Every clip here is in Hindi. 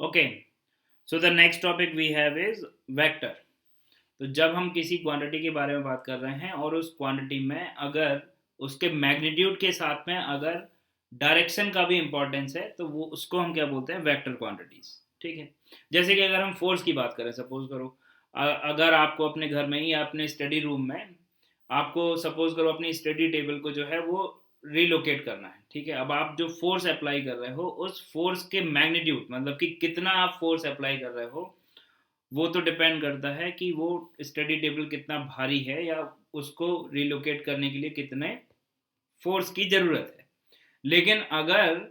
Okay, so the next topic we have is vector. तो जब हम किसी क्वांटिटी के बारे में बात कर रहे हैं और उस क्वांटिटी में अगर उसके मैग्नीट्यूड के साथ में अगर डायरेक्शन का भी इंपॉर्टेंस है तो वो उसको हम क्या बोलते हैं, वेक्टर क्वांटिटीज। ठीक है। जैसे कि अगर हम फोर्स की बात करें, सपोज करो अगर आपको अपने घर में ही या अपने स्टडी रूम में आपको सपोज करो अपनी स्टडी टेबल को जो है वो रिलोकेट करना है। ठीक है। अब आप जो फोर्स अप्लाई कर रहे हो उस फोर्स के मैग्नीट्यूड मतलब कि कितना आप फोर्स अप्लाई कर रहे हो वो तो डिपेंड करता है कि वो स्टडी टेबल कितना भारी है या उसको रिलोकेट करने के लिए कितने फोर्स की ज़रूरत है। लेकिन अगर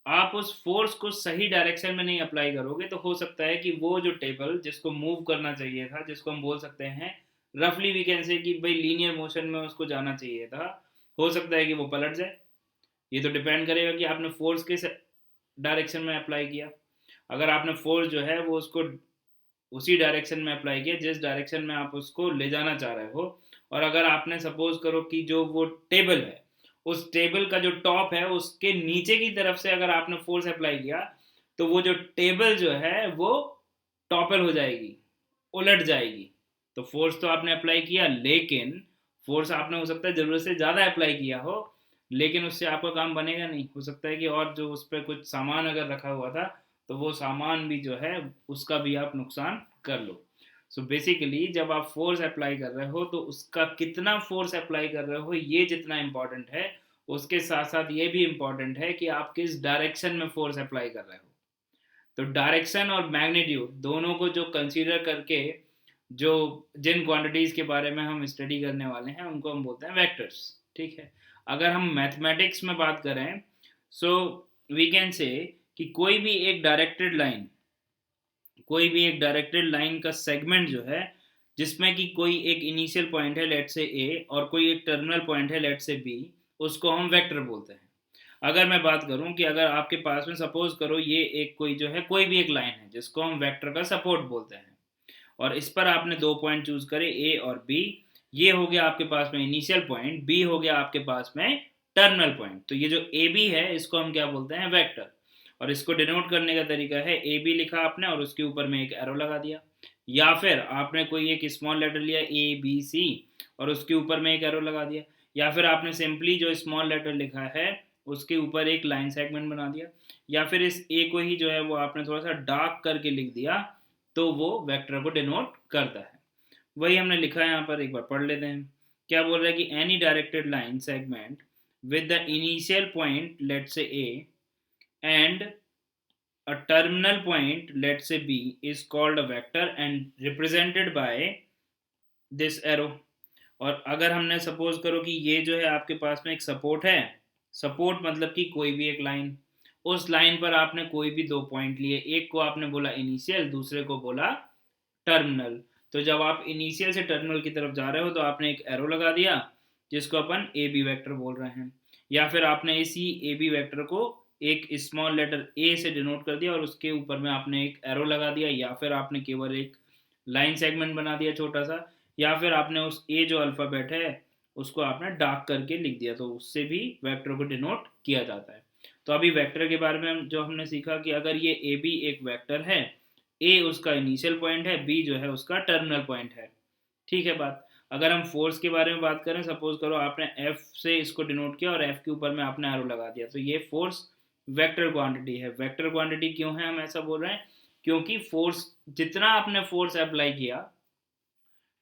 आप उस फोर्स को सही डायरेक्शन में नहीं अप्लाई करोगे तो हो सकता है कि वो जो टेबल जिसको मूव करना चाहिए था, जिसको हम बोल सकते हैं रफली वी कैन से कि भाई लीनियर मोशन में उसको जाना चाहिए था, हो सकता है कि वो पलट जाए। ये तो डिपेंड करेगा कि आपने फोर्स किस डायरेक्शन में अप्लाई किया। अगर आपने फोर्स जो है वो उसको उसी डायरेक्शन में अप्लाई किया जिस डायरेक्शन में आप उसको ले जाना चाह रहे हो, और अगर आपने सपोज करो कि जो वो टेबल है उस टेबल का जो टॉप है उसके नीचे की तरफ से अगर आपने फोर्स अप्लाई किया तो वो जो टेबल जो है वो टॉपल हो जाएगी, उलट जाएगी। तो फोर्स तो आपने अप्लाई किया, लेकिन फोर्स आपने हो सकता है ज़रूरत से ज़्यादा अप्लाई किया हो, लेकिन उससे आपका काम बनेगा नहीं। हो सकता है कि और जो उस पर कुछ सामान अगर रखा हुआ था तो वो सामान भी जो है उसका भी आप नुकसान कर लो। सो बेसिकली जब आप फोर्स अप्लाई कर रहे हो तो उसका कितना फोर्स अप्लाई कर रहे हो ये जितना इम्पोर्टेंट है, उसके साथ साथ ये भी इम्पोर्टेंट है कि आप किस डायरेक्शन में फोर्स अप्लाई कर रहे हो। तो डायरेक्शन और मैग्नीट्यूड दोनों को जो कंसीडर करके जो जिन क्वांटिटीज़ के बारे में हम स्टडी करने वाले हैं उनको हम बोलते हैं वेक्टर्स। ठीक है। अगर हम मैथमेटिक्स में बात करें सो वी कैन से कि कोई भी एक डायरेक्टेड लाइन का सेगमेंट जो है जिसमें कि कोई एक इनिशियल पॉइंट है लेट से ए और कोई एक टर्मिनल पॉइंट है लेट से बी, उसको हम वेक्टर बोलते हैं। अगर मैं बात करूं कि अगर आपके पास में सपोज करो ये एक कोई जो है कोई भी एक लाइन है जिसको हम वेक्टर का सपोर्ट बोलते हैं, और इस पर आपने दो पॉइंट चूज करे ए और बी। ये हो गया आपके पास में इनिशियल पॉइंट, बी हो गया आपके पास में टर्मिनल पॉइंट। तो ये जो ए बी है इसको हम क्या बोलते हैं, वेक्टर। और इसको डिनोट करने का तरीका है ए बी लिखा आपने और उसके ऊपर में एक एरो लगा दिया, या फिर आपने कोई एक स्मॉल लेटर लिया ए बी सी और उसके ऊपर में एक एरो लगा दिया, या फिर आपने सिंपली जो स्मॉल लेटर लिखा है उसके ऊपर एक लाइन सेगमेंट बना दिया, या फिर इस ए को ही जो है वो आपने थोड़ा सा डार्क करके लिख दिया, तो वो वेक्टर को डिनोट करता है। वही हमने लिखा है यहाँ पर, एक बार पढ़ लेते हैं। क्या बोल रहा है कि any directed line segment with the initial point let's say a and a terminal point let's say b is called a vector and represented by this arrow। और अगर हमने सपोज करो कि ये जो है आपके पास में एक सपोर्ट है, सपोर्ट मतलब कि कोई भी एक लाइन, उस लाइन पर आपने कोई भी दो पॉइंट लिए, एक को आपने बोला इनिशियल, दूसरे को बोला टर्मिनल। तो जब आप इनिशियल से टर्मिनल की तरफ जा रहे हो तो आपने एक एरो लगा दिया जिसको अपन ए बी वैक्टर बोल रहे हैं, या फिर आपने इसी ए बी वैक्टर को एक स्मॉल लेटर ए से डिनोट कर दिया और उसके ऊपर में आपने एक एरो लगा दिया, या फिर आपने केवल एक लाइन सेगमेंट बना दिया छोटा सा, या फिर आपने उस ए जो अल्फ़ाबेट है उसको आपने डार्क करके लिख दिया, तो उससे भी वेक्टर को डिनोट किया जाता है। तो अभी वेक्टर के बारे में जो हमने सीखा कि अगर ये ए बी एक वेक्टर है, ए उसका इनिशियल पॉइंट है, बी जो है उसका टर्मिनल पॉइंट है। ठीक है बात। अगर हम फोर्स के बारे में बात करें, सपोज करो आपने एफ से इसको डिनोट किया और एफ के ऊपर में आपने एरो लगा दिया, तो ये फोर्स वेक्टर क्वांटिटी है। वेक्टर क्वांटिटी क्यों है हम ऐसा बोल रहे हैं, क्योंकि फोर्स जितना आपने फोर्स अप्लाई किया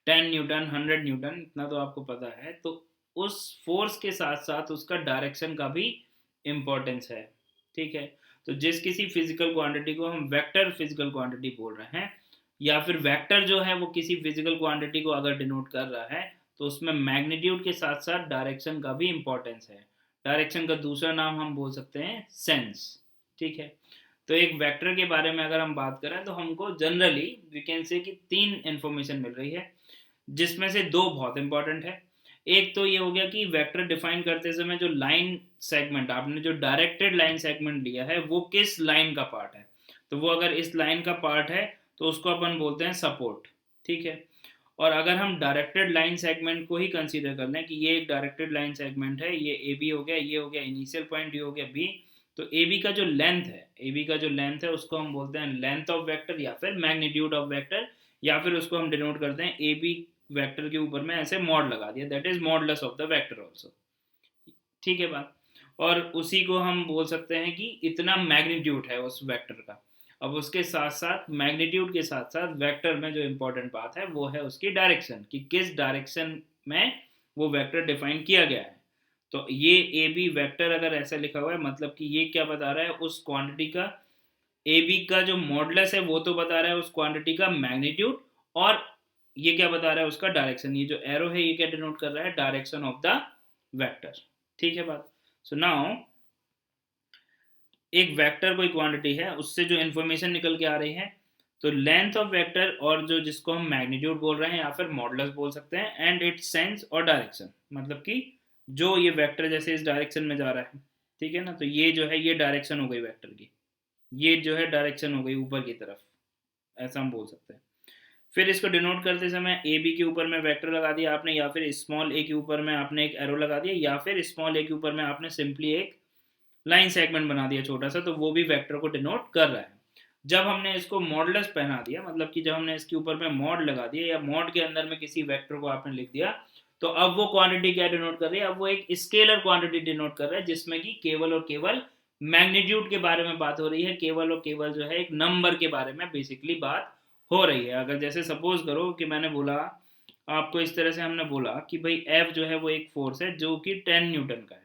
10 न्यूटन 100 न्यूटन इतना तो आपको पता है, तो उस फोर्स के साथ साथ उसका डायरेक्शन का भी इम्पोर्टेंस है। ठीक है। तो जिस किसी फिजिकल क्वांटिटी को हम वेक्टर फिजिकल क्वांटिटी बोल रहे हैं, या फिर वेक्टर जो है वो किसी फिजिकल क्वांटिटी को अगर डिनोट कर रहा है तो उसमें मैग्नीट्यूड के साथ साथ डायरेक्शन का भी इम्पोर्टेंस है। डायरेक्शन का दूसरा नाम हम बोल सकते हैं सेंस। ठीक है। तो एक वेक्टर के बारे में अगर हम बात करें तो हमको जनरली वी कैन से कि तीन इंफॉर्मेशन मिल रही है, जिसमें से दो बहुत इंपॉर्टेंट है। एक तो ये हो गया कि वेक्टर डिफाइन करते समय जो लाइन सेगमेंट आपने जो डायरेक्टेड लाइन सेगमेंट लिया है वो किस लाइन का पार्ट है, तो वो अगर इस लाइन का पार्ट है तो उसको अपन बोलते हैं सपोर्ट। ठीक है। और अगर हम डायरेक्टेड लाइन सेगमेंट को ही कंसीडर कर लें कि ये एक डायरेक्टेड लाइन सेगमेंट है, ये ए बी हो गया, ये हो गया इनिशियल पॉइंट, ये हो गया बी, तो ए बी का जो लेंथ है, ए बी का जो लेंथ है उसको हम बोलते हैं लेंथ ऑफ वेक्टर या फिर मैग्नीट्यूड ऑफ वेक्टर, या फिर उसको हम डिनोट करते हैं ए बी वेक्टर के ऊपर में ऐसे मॉड लगा दिया, that is modulus of the vector also. ठीक है बात। और उसी को हम बोल सकते हैं कि इतना मैग्नीट्यूड है उस वेक्टर का। अब उसके साथ साथ मैग्नीट्यूड के साथ साथ वेक्टर में जो इम्पोर्टेंट बात है वो है उसकी डायरेक्शन, कि किस डायरेक्शन में वो वेक्टर डिफाइन किया गया है। तो ये ए बी वेक्टर अगर ऐसा लिखा हुआ है, मतलब कि ये क्या बता रहा है, उस क्वांटिटी का ए बी का जो मॉडुलस है वो तो बता रहा है उस क्वांटिटी का मैग्नीट्यूड, और ये क्या बता रहा है उसका डायरेक्शन। ये जो एरो है ये क्या डिनोट कर रहा है, डायरेक्शन ऑफ द वेक्टर। ठीक है बात। सो नाउ एक वेक्टर कोई क्वांटिटी है, उससे जो इन्फॉर्मेशन निकल के आ रही है, तो लेंथ ऑफ वेक्टर, और जो जिसको हम मैग्नीट्यूड बोल रहे हैं या फिर मॉडुलस बोल सकते हैं, एंड इट्स सेंस और डायरेक्शन, मतलब कि जो ये वेक्टर जैसे इस डायरेक्शन में जा रहा है, ठीक है ना, तो ये जो है ये डायरेक्शन हो गई वेक्टर की, ये जो है डायरेक्शन हो गई ऊपर की तरफ, ऐसा हम बोल सकते हैं। फिर इसको डिनोट करते समय ए बी के ऊपर में वेक्टर लगा दिया आपने, या फिर स्मॉल ए के ऊपर में आपने एक एरो लगा दिया, या फिर स्मॉल ए के ऊपर में आपने सिंपली एक लाइन सेगमेंट बना दिया छोटा सा, तो वो भी वेक्टर को डिनोट कर रहा है। जब हमने इसको मॉडुलस पहना दिया, मतलब कि जब हमने इसके ऊपर में मॉड लगा दिया या मॉड के अंदर में किसी वेक्टर को आपने लिख दिया, तो अब वो क्वांटिटी क्या डिनोट कर रही है, अब वो एक स्केलर क्वांटिटी डिनोट कर रहा है, जिसमें कि केवल और केवल मैग्नीट्यूड के बारे में बात हो रही है, केवल और केवल जो है एक नंबर के बारे में बेसिकली बात हो रही है। अगर जैसे सपोज करो कि मैंने बोला आपको, इस तरह से हमने बोला कि भाई एफ जो है वो एक फोर्स है जो कि 10 न्यूटन का है,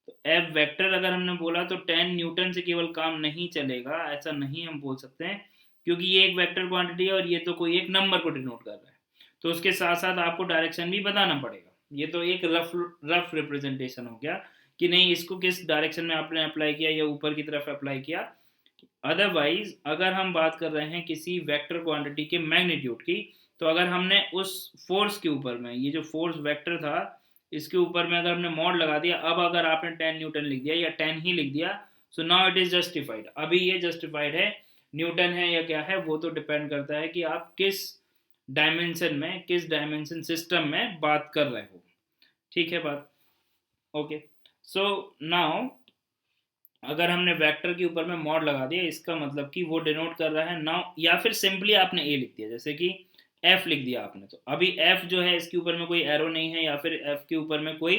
तो एफ वेक्टर अगर हमने बोला तो 10 न्यूटन से केवल काम नहीं चलेगा, ऐसा नहीं हम बोल सकते हैं, क्योंकि ये एक वेक्टर क्वांटिटी है और ये तो कोई एक नंबर को डिनोट कर रहा है, तो उसके साथ साथ आपको डायरेक्शन भी बताना पड़ेगा। ये तो एक रफ रफ रिप्रेजेंटेशन हो गया कि नहीं इसको किस डायरेक्शन में आपने अप्लाई किया या ऊपर की तरफ अप्लाई किया। अदरवाइज अगर हम बात कर रहे हैं किसी वेक्टर क्वांटिटी के मैग्नीट्यूड की, तो अगर हमने उस फोर्स के ऊपर में, ये जो फोर्स वेक्टर था इसके ऊपर में अगर हमने मॉड लगा दिया, अब अगर आपने 10 न्यूटन लिख दिया या 10 ही लिख दिया, so now it is justified. अभी ये जस्टिफाइड है, न्यूटन है या क्या है वो तो डिपेंड करता है कि आप किस डायमेंशन में, किस डायमेंशन सिस्टम में बात कर रहे हो। ठीक है बात। ओके, सो नाउ अगर हमने वेक्टर के ऊपर में मॉड लगा दिया, इसका मतलब कि वो डिनोट कर रहा है नाउ, या फिर सिंपली आपने ए लिख दिया, जैसे कि एफ लिख दिया आपने, तो अभी एफ जो है इसके ऊपर में कोई एरो नहीं है या फिर एफ के ऊपर में कोई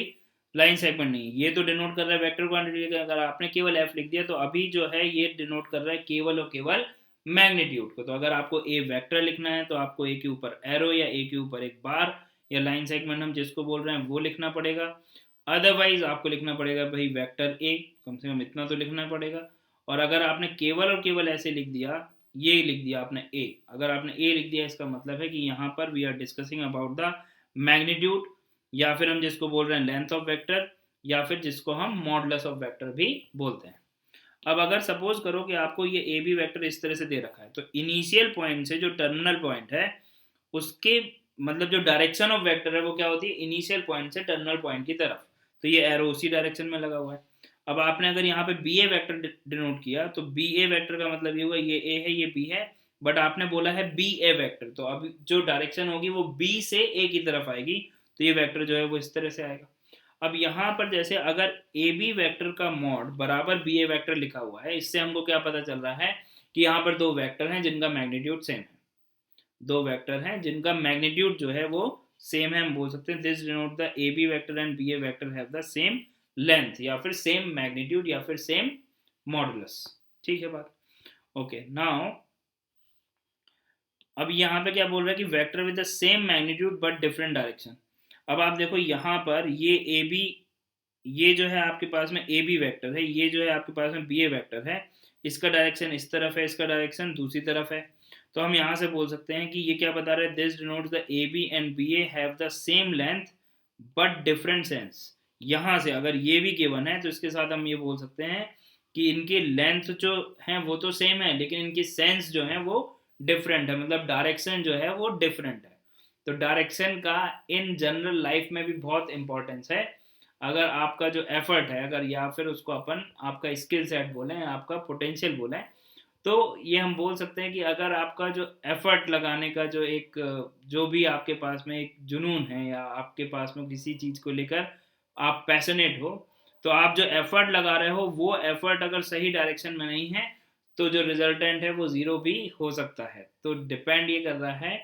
लाइन सेगमेंट नहीं है, ये तो डिनोट कर रहा है वेक्टर क्वांटिटी का। अगर आपने केवल एफ लिख दिया तो अभी जो है ये डिनोट कर रहा है केवल और केवल मैग्नीट्यूड को। तो अगर आपको ए वेक्टर लिखना है तो आपको ए के ऊपर एरो या ए के ऊपर एक बार या लाइन सेगमेंट हम जिसको बोल रहे हैं वो लिखना पड़ेगा। अदरवाइज आपको लिखना पड़ेगा भाई वेक्टर ए, कम से कम इतना तो लिखना पड़ेगा। और अगर आपने केवल और केवल ऐसे लिख दिया, ये लिख दिया आपने ए, अगर आपने ए लिख दिया इसका मतलब है कि यहाँ पर we are discussing about the magnitude, या फिर हम जिसको बोल रहे हैं लेंथ ऑफ वेक्टर, या फिर जिसको हम मॉडुलस ऑफ वेक्टर भी बोलते हैं। अब अगर सपोज करो कि आपको ये ए बी वेक्टर इस तरह से दे रखा है, तो इनिशियल पॉइंट से जो टर्मिनल पॉइंट है उसके मतलब जो डायरेक्शन ऑफ वेक्टर है वो क्या होती है, इनिशियल पॉइंट से टर्मिनल पॉइंट की तरफ, तो ये एरो उसी डायरेक्शन में लगा हुआ है। अब आपने अगर यहाँ पे बी ए वैक्टर डिनोट किया, तो बी ए वैक्टर का मतलब ये हुआ ये ए है ये बी है, बट आपने बोला है बी ए वैक्टर, तो अब जो डायरेक्शन होगी वो बी से ए की तरफ आएगी, तो ये वैक्टर जो है वो इस तरह से आएगा। अब यहाँ पर जैसे अगर ए बी वैक्टर का मॉड बराबर बी ए वैक्टर लिखा हुआ है, इससे हमको क्या पता चल रहा है कि यहाँ पर दो वैक्टर हैं जिनका मैग्नीट्यूड सेम है, दो वेक्टर हैं जिनका मैग्नीट्यूड जो है वो सेम है, हम बोल सकते हैं this denote the A B vector and B A vector have the same length, या फिर सेम मैग्नीट्यूड, या फिर सेम मॉडुलस। ठीक है बात। ओके, नाउ अब यहाँ पे क्या बोल रहा है कि vector with the same magnitude but different direction. अब आप देखो यहाँ पर ये ए बी, ये जो है आपके पास में ए बी वैक्टर है, ये जो है आपके पास में बी ए वैक्टर है, इसका डायरेक्शन इस तरफ है, इसका डायरेक्शन दूसरी तरफ है, तो हम यहाँ से बोल सकते हैं कि ये क्या बता रहा है, this denotes the A B and B A have the same length but different sense. यहाँ से अगर ये भी गिवन है तो इसके साथ हम ये बोल सकते हैं कि इनकी लेंथ जो है वो तो सेम है, लेकिन इनकी सेंस जो है वो डिफरेंट है, मतलब डायरेक्शन जो है वो डिफरेंट है। तो डायरेक्शन का इन जनरल लाइफ में भी बहुत इंपॉर्टेंस है। अगर आपका जो एफर्ट है, अगर या फिर उसको अपन आपका स्किल सेट बोलें, आपका पोटेंशियल बोलें, तो ये हम बोल सकते हैं कि अगर आपका जो एफर्ट लगाने का जो एक जो भी आपके पास में एक जुनून है, या आपके पास में किसी चीज़ को लेकर आप पैशनेट हो, तो आप जो एफर्ट लगा रहे हो वो एफर्ट अगर सही डायरेक्शन में नहीं है तो जो रिजल्टेंट है वो जीरो भी हो सकता है। तो डिपेंड ये कर रहा है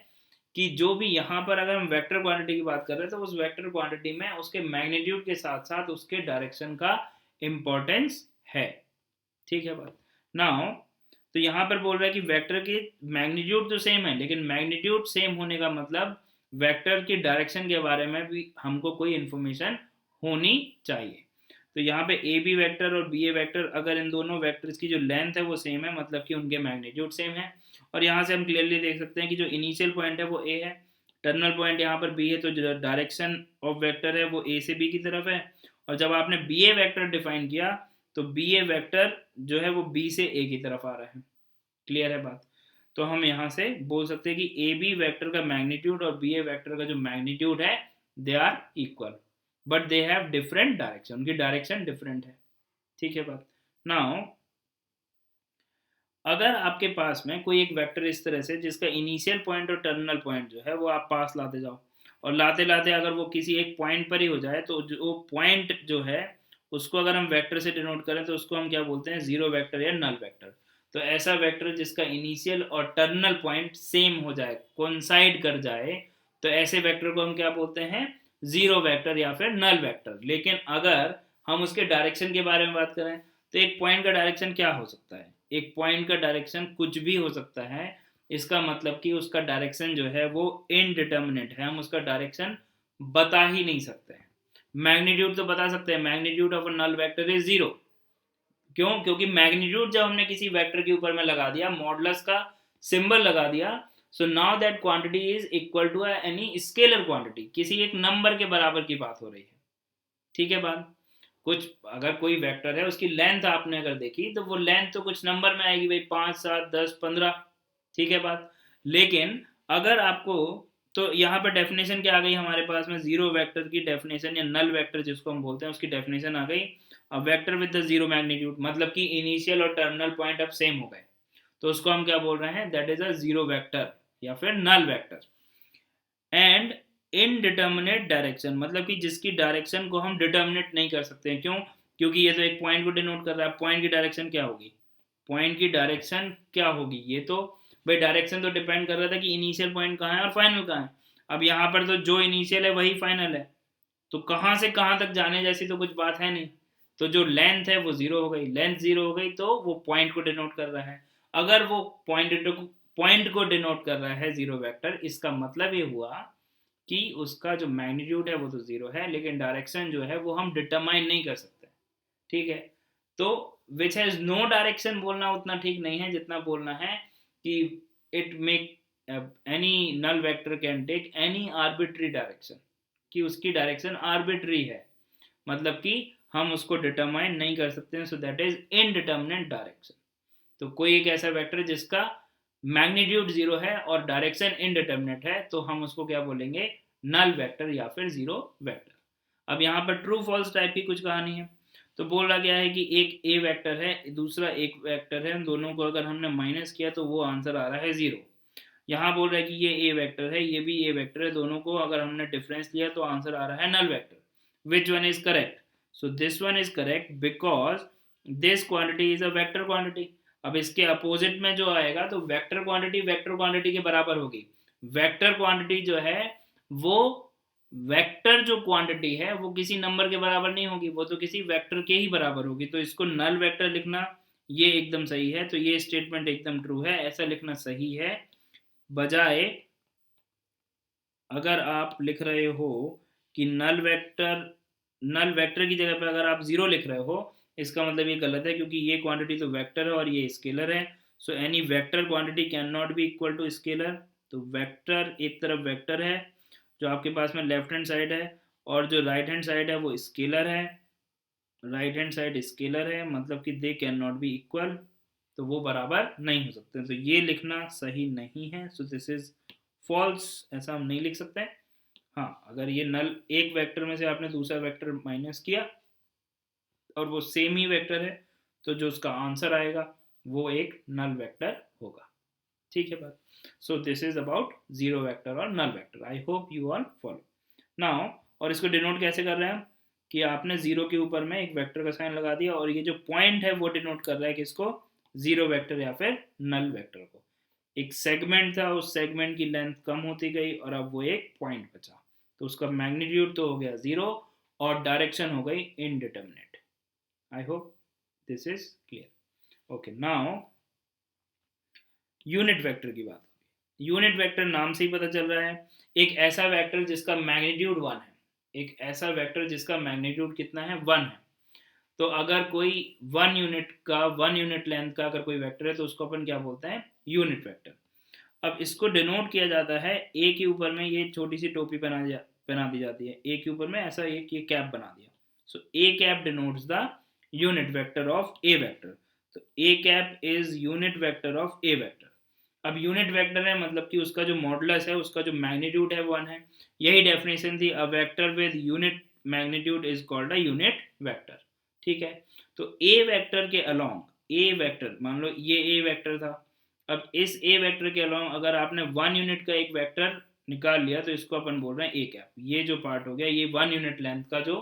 कि जो भी यहाँ पर अगर हम वेक्टर क्वांटिटी की बात कर रहे हैं तो उस वेक्टर क्वांटिटी में उसके मैग्नीट्यूड के साथ साथ उसके डायरेक्शन का इम्पोर्टेंस है। ठीक है बात। नाउ तो यहाँ पर बोल रहा है कि वेक्टर की मैग्नीट्यूड तो सेम है, लेकिन मैग्नीट्यूड सेम होने का मतलब वेक्टर की डायरेक्शन के बारे में भी हमको कोई इन्फॉर्मेशन होनी चाहिए। तो यहाँ पे ए बी वैक्टर और बी ए वैक्टर, अगर इन दोनों वैक्टर्स की जो लेंथ है वो सेम है, मतलब कि उनके मैग्नीट्यूड सेम है। और यहाँ से हम क्लियरली देख सकते हैं कि जो इनिशियल पॉइंट है वो ए है, टर्मिनल पॉइंट यहाँ पर बी है, तो जो डायरेक्शन ऑफ वेक्टर है वो ए से बी की तरफ है। और जब आपने बी ए वैक्टर डिफाइन किया तो बी ए वैक्टर जो है वो बी से ए की तरफ आ रहा है। क्लियर है बात। तो हम यहाँ से बोल सकते हैं कि ए बी वैक्टर का मैग्नीट्यूड और बी ए वैक्टर का जो मैग्नीट्यूड है they are equal, but they have different direction, उनकी डायरेक्शन डिफरेंट है। ठीक है बात। नाउ अगर आपके पास में कोई एक वेक्टर इस तरह से जिसका इनिशियल पॉइंट और टर्मिनल पॉइंट जो है वो आप पास लाते जाओ, और लाते लाते अगर वो किसी एक पॉइंट पर ही हो जाए तो जो पॉइंट जो है उसको अगर हम वेक्टर से डिनोट करें तो उसको हम क्या बोलते हैं, जीरो वेक्टर या नल वेक्टर। तो ऐसा वेक्टर जिसका इनिशियल और टर्मिनल पॉइंट सेम हो जाए, कोइंसाइड कर जाए, तो ऐसे वेक्टर को हम क्या बोलते हैं, जीरो वेक्टर या फिर नल वेक्टर। लेकिन अगर हम उसके डायरेक्शन के बारे में बात करें तो एक पॉइंट का डायरेक्शन क्या हो सकता है, एक पॉइंट का डायरेक्शन कुछ भी हो सकता है। इसका मतलब कि उसका डायरेक्शन जो है वो इनडिटर्मिनेट है, हम उसका डायरेक्शन बता ही नहीं सकते हैं। मैग्नीट्यूड तो बता सकते हैं, magnitude of a null vector is zero. क्यों? क्योंकि मैग्नीट्यूड जब हमने किसी वेक्टर के ऊपर में लगा दिया, मॉडुलस का सिंबल लगा दिया, so now that quantity is equal to any scalar quantity, किसी एक नंबर के बराबर की बात हो रही है। ठीक है बात। कुछ अगर कोई वेक्टर है उसकी लेंथ आपने अगर देखी तो वो लेंथ तो कुछ नंबर में आएगी भाई, 5 7 10 15। ठीक है बात। लेकिन अगर आपको, तो यहाँ पर डेफिनेशन क्या आ गई हमारे पास में, जीरो वेक्टर की डेफिनेशन या नल वेक्टर जिसको हम बोलते हैं उसकी डेफिनेशन आ गई, अब vector with the zero magnitude, मतलब कि इनिशियल और टर्मिनल पॉइंट अब सेम हो गए, तो उसको हम क्या बोल रहे हैं, that is a zero vector या फिर null vector. And indeterminate direction, मतलब कि जिसकी डायरेक्शन को हम डिटर्मिनेट नहीं कर सकते हैं। क्यों? क्योंकि ये तो एक पॉइंट को डिनोट कर रहा है, पॉइंट की डायरेक्शन क्या होगी, पॉइंट की डायरेक्शन क्या होगी, ये तो भाई डायरेक्शन तो डिपेंड कर रहा था कि इनिशियल पॉइंट कहाँ है और फाइनल कहाँ है। अब यहाँ पर तो जो इनिशियल है वही फाइनल है, तो कहाँ से कहाँ तक जाने जैसी तो कुछ बात है नहीं। तो जो लेंथ है वो जीरो हो गई, लेंथ जीरो हो गई तो वो पॉइंट को डिनोट कर रहा है। अगर वो पॉइंट को डिनोट कर रहा है जीरो वेक्टर, इसका मतलब ये हुआ कि उसका जो मैग्नीट्यूड है वो तो जीरो है, लेकिन डायरेक्शन जो है वो हम डिटरमाइन नहीं कर सकते। ठीक है। तो विच हैज नो डायरेक्शन बोलना उतना ठीक नहीं है जितना बोलना है कि it make any null vector can take any arbitrary direction, कि उसकी डायरेक्शन आर्बिट्री है, मतलब कि हम उसको डिटरमाइन नहीं कर सकते हैं, so that is indeterminate direction. तो कोई एक ऐसा वेक्टर जिसका मैग्नीट्यूड जीरो है और डायरेक्शन इनडिटर्मिनेट है तो हम उसको क्या बोलेंगे, नल वेक्टर या फिर जीरो वेक्टर। अब यहाँ पर ट्रू फॉल्स टाइप की कुछ कहानी है। तो बोल रहा गया है कि एक ए वेक्टर है, दूसरा एक वेक्टर है, उन दोनों को अगर हमने माइनस किया तो वो आंसर आ रहा है जीरो। यहाँ बोल रहा है कि ये ए वेक्टर है, ये भी ए वेक्टर है, दोनों को अगर हमने डिफरेंस लिया तो आंसर आ रहा है null vector. Which one is correct? So this one is correct because this quantity is a vector quantity. अब इसके अपोजिट में जो आएगा तो वेक्टर क्वांटिटी के बराबर होगी। वेक्टर क्वांटिटी जो है वो, वेक्टर जो क्वांटिटी है वो किसी नंबर के बराबर नहीं होगी, वो तो किसी वेक्टर के ही बराबर होगी। तो इसको नल वेक्टर लिखना ये एकदम सही है, तो ये स्टेटमेंट एकदम ट्रू है, ऐसा लिखना सही है। बजाय अगर आप लिख रहे हो कि नल वेक्टर की जगह पे अगर आप जीरो लिख रहे हो, इसका मतलब ये गलत है, क्योंकि ये क्वांटिटी तो वेक्टर है और ये स्केलर है। So any vector quantity can not be equal to scalar. तो वेक्टर एक तरफ वेक्टर है जो आपके पास में लेफ्ट हैंड साइड है, और जो राइट हैंड साइड है वो स्केलर है, राइट हैंड साइड स्केलर है, मतलब कि they can not be equal, तो वो बराबर नहीं हो सकते। तो ये लिखना सही नहीं है, सो दिस इज फॉल्स, ऐसा हम नहीं लिख सकते। हाँ, अगर ये नल, एक वेक्टर में से आपने दूसरा वेक्टर माइनस किया और वो सेम ही वेक्टर है, तो जो उसका आंसर आएगा वो एक नल वेक्टर होगा। ठीक है बात। So this is about zero vector और null vector. I hope you all follow now. और इसको डिनोट कैसे कर रहे हैं, कि आपने जीरो के ऊपर में एक वेक्टर का साइन लगा दिया और ये जो पॉइंट है वो डिनोट कर रहा है किसको, जीरो वेक्टर या फिर नल वेक्टर को। एक सेगमेंट था, उस सेगमेंट की लेंथ कम होती गई और अब वो एक पॉइंट बचा, तो उसका मैग्नीट्यूड तो हो गया जीरो और डायरेक्शन हो गई indeterminate. I hope this is clear. Okay, now unit vector की बात होगी। यूनिट वेक्टर नाम से ही पता चल रहा है, एक ऐसा वेक्टर जिसका मैग्नीट्यूड वन है, एक ऐसा वेक्टर जिसका मैग्नीट्यूड कितना है, वन है। तो अगर कोई वन यूनिट लेंथ का अगर कोई वेक्टर है तो उसको अपन क्या बोलते हैं, यूनिट वेक्टर। अब इसको डिनोट किया जाता है, ए के ऊपर में ये छोटी सी टोपी बना दी जाती है, ए के ऊपर में ऐसा एक ये कैप बना दिया। So A cap denotes the unit vector of A vector. तो A cap is unit vector of A vector. अब यूनिट वेक्टर है मतलब कि उसका जो मॉडुलस है, उसका जो मैग्नीट्यूड है वन है। यही डेफिनेशन थी, a vector with unit magnitude is called a unit vector. ठीक है, तो ए वेक्टर के अलोंग ए वेक्टर, मान लो ये ए वेक्टर था, अब इस ए वेक्टर के अलोंग अगर आपने वन यूनिट का एक वेक्टर निकाल लिया तो इसको अपन बोल रहे हैं ए कैप। ये जो पार्ट हो गया, ये वन यूनिट लेंथ का जो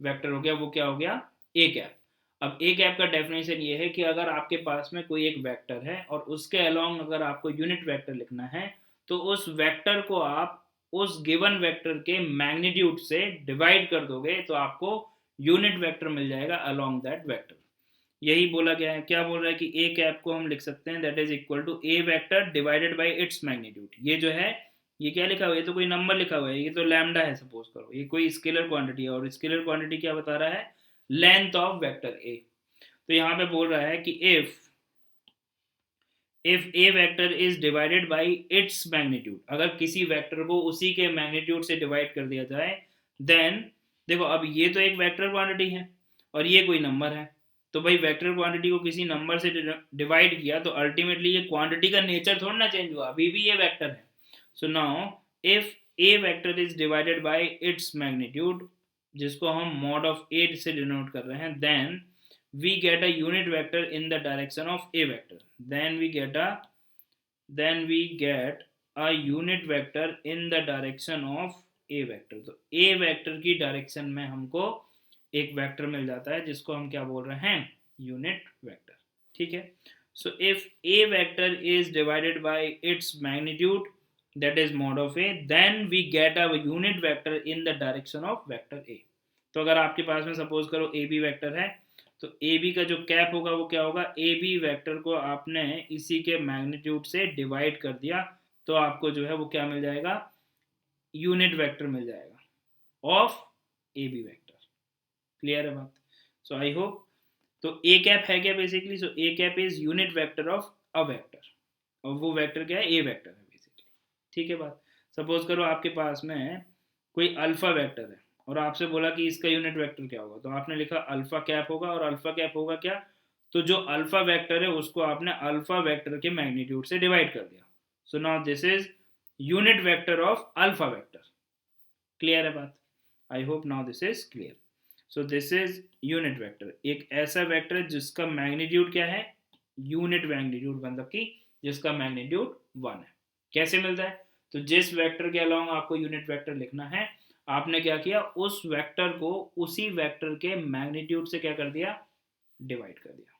वेक्टर हो गया वो क्या हो गया, ए कैप। अब ए कैप का डेफिनेशन ये है कि अगर आपके पास में कोई एक वेक्टर है और उसके अलोंग अगर आपको यूनिट वेक्टर लिखना है तो उस वेक्टर को आप उस गिवन वेक्टर के मैग्नीट्यूड से डिवाइड कर दोगे तो आपको यूनिट वेक्टर मिल जाएगा अलोंग दैट वेक्टर। यही बोला गया है, क्या बोल रहा है कि ए कैप को हम लिख सकते हैं that is equal to A vector divided by its magnitude. ये जो है ये क्या लिखा हुआ है, ये तो कोई नंबर लिखा हुआ है, ये तो लैम्डा है सपोज करो, ये कोई स्केलर क्वांटिटी है और स्केलर क्वांटिटी क्या बता रहा है, लेंथ ऑफ वेक्टर ए। तो यहाँ पे बोल रहा है कि if A vector is divided by its magnitude, अगर किसी वेक्टर को उसी के मैग्नीट्यूड से डिवाइड कर दिया जाए, देन देखो अब ये तो एक वेक्टर क्वांटिटी है और ये कोई नंबर है, तो भाई वेक्टर क्वांटिटी को किसी नंबर से डिवाइड किया तो अल्टीमेटली ये क्वांटिटी का नेचर थोड़ा ना चेंज हुआ, अभी भी ये वेक्टर है। So now if A vector is divided by its magnitude, जिसको हम मॉड ऑफ 8 से डिनोट कर रहे हैं, then we get a unit vector in the direction of a vector, then we get a unit vector in the direction of a vector। तो a वेक्टर की डायरेक्शन में हमको एक वेक्टर मिल जाता है जिसको हम क्या बोल रहे हैं, यूनिट वेक्टर। ठीक है, so if a vector is divided by its magnitude that is mod of a, then we get a unit vector in the direction of vector a। तो अगर आपके पास में सपोज करो ए बी वेक्टर है तो ए बी का जो कैप होगा वो क्या होगा, ए बी वेक्टर को आपने इसी के मैग्नीट्यूड से डिवाइड कर दिया तो आपको जो है वो क्या मिल जाएगा, यूनिट वेक्टर मिल जाएगा of A B vector. Clear है बात? So I hope. तो ए कैप है क्या basically, so A cap is unit vector of a vector और वो वेक्टर क्या है, ए वेक्टर है बेसिकली। ठीक है बात। सपोज करो आपके पास में कोई अल्फा वेक्टर है और आपसे बोला कि इसका यूनिट वेक्टर क्या होगा, तो आपने लिखा अल्फा कैप होगा, और अल्फा कैप होगा क्या, तो जो अल्फा वेक्टर है उसको आपने अल्फा वेक्टर के मैग्नीट्यूड से डिवाइड कर दिया। So now this is unit vector of alpha vector. Clear है बात? आई hope now this is clear. So this is unit vector, एक ऐसा वेक्टर जिसका मैग्नीट्यूड क्या है, यूनिट मैग्नीट्यूड, मतलब कि जिसका मैग्नीट्यूड वन है। कैसे मिलता है, तो जिस वेक्टर के अलोंग आपको यूनिट वेक्टर लिखना है आपने क्या किया, उस वेक्टर को उसी वेक्टर के मैग्नीट्यूड से क्या कर दिया, डिवाइड कर दिया।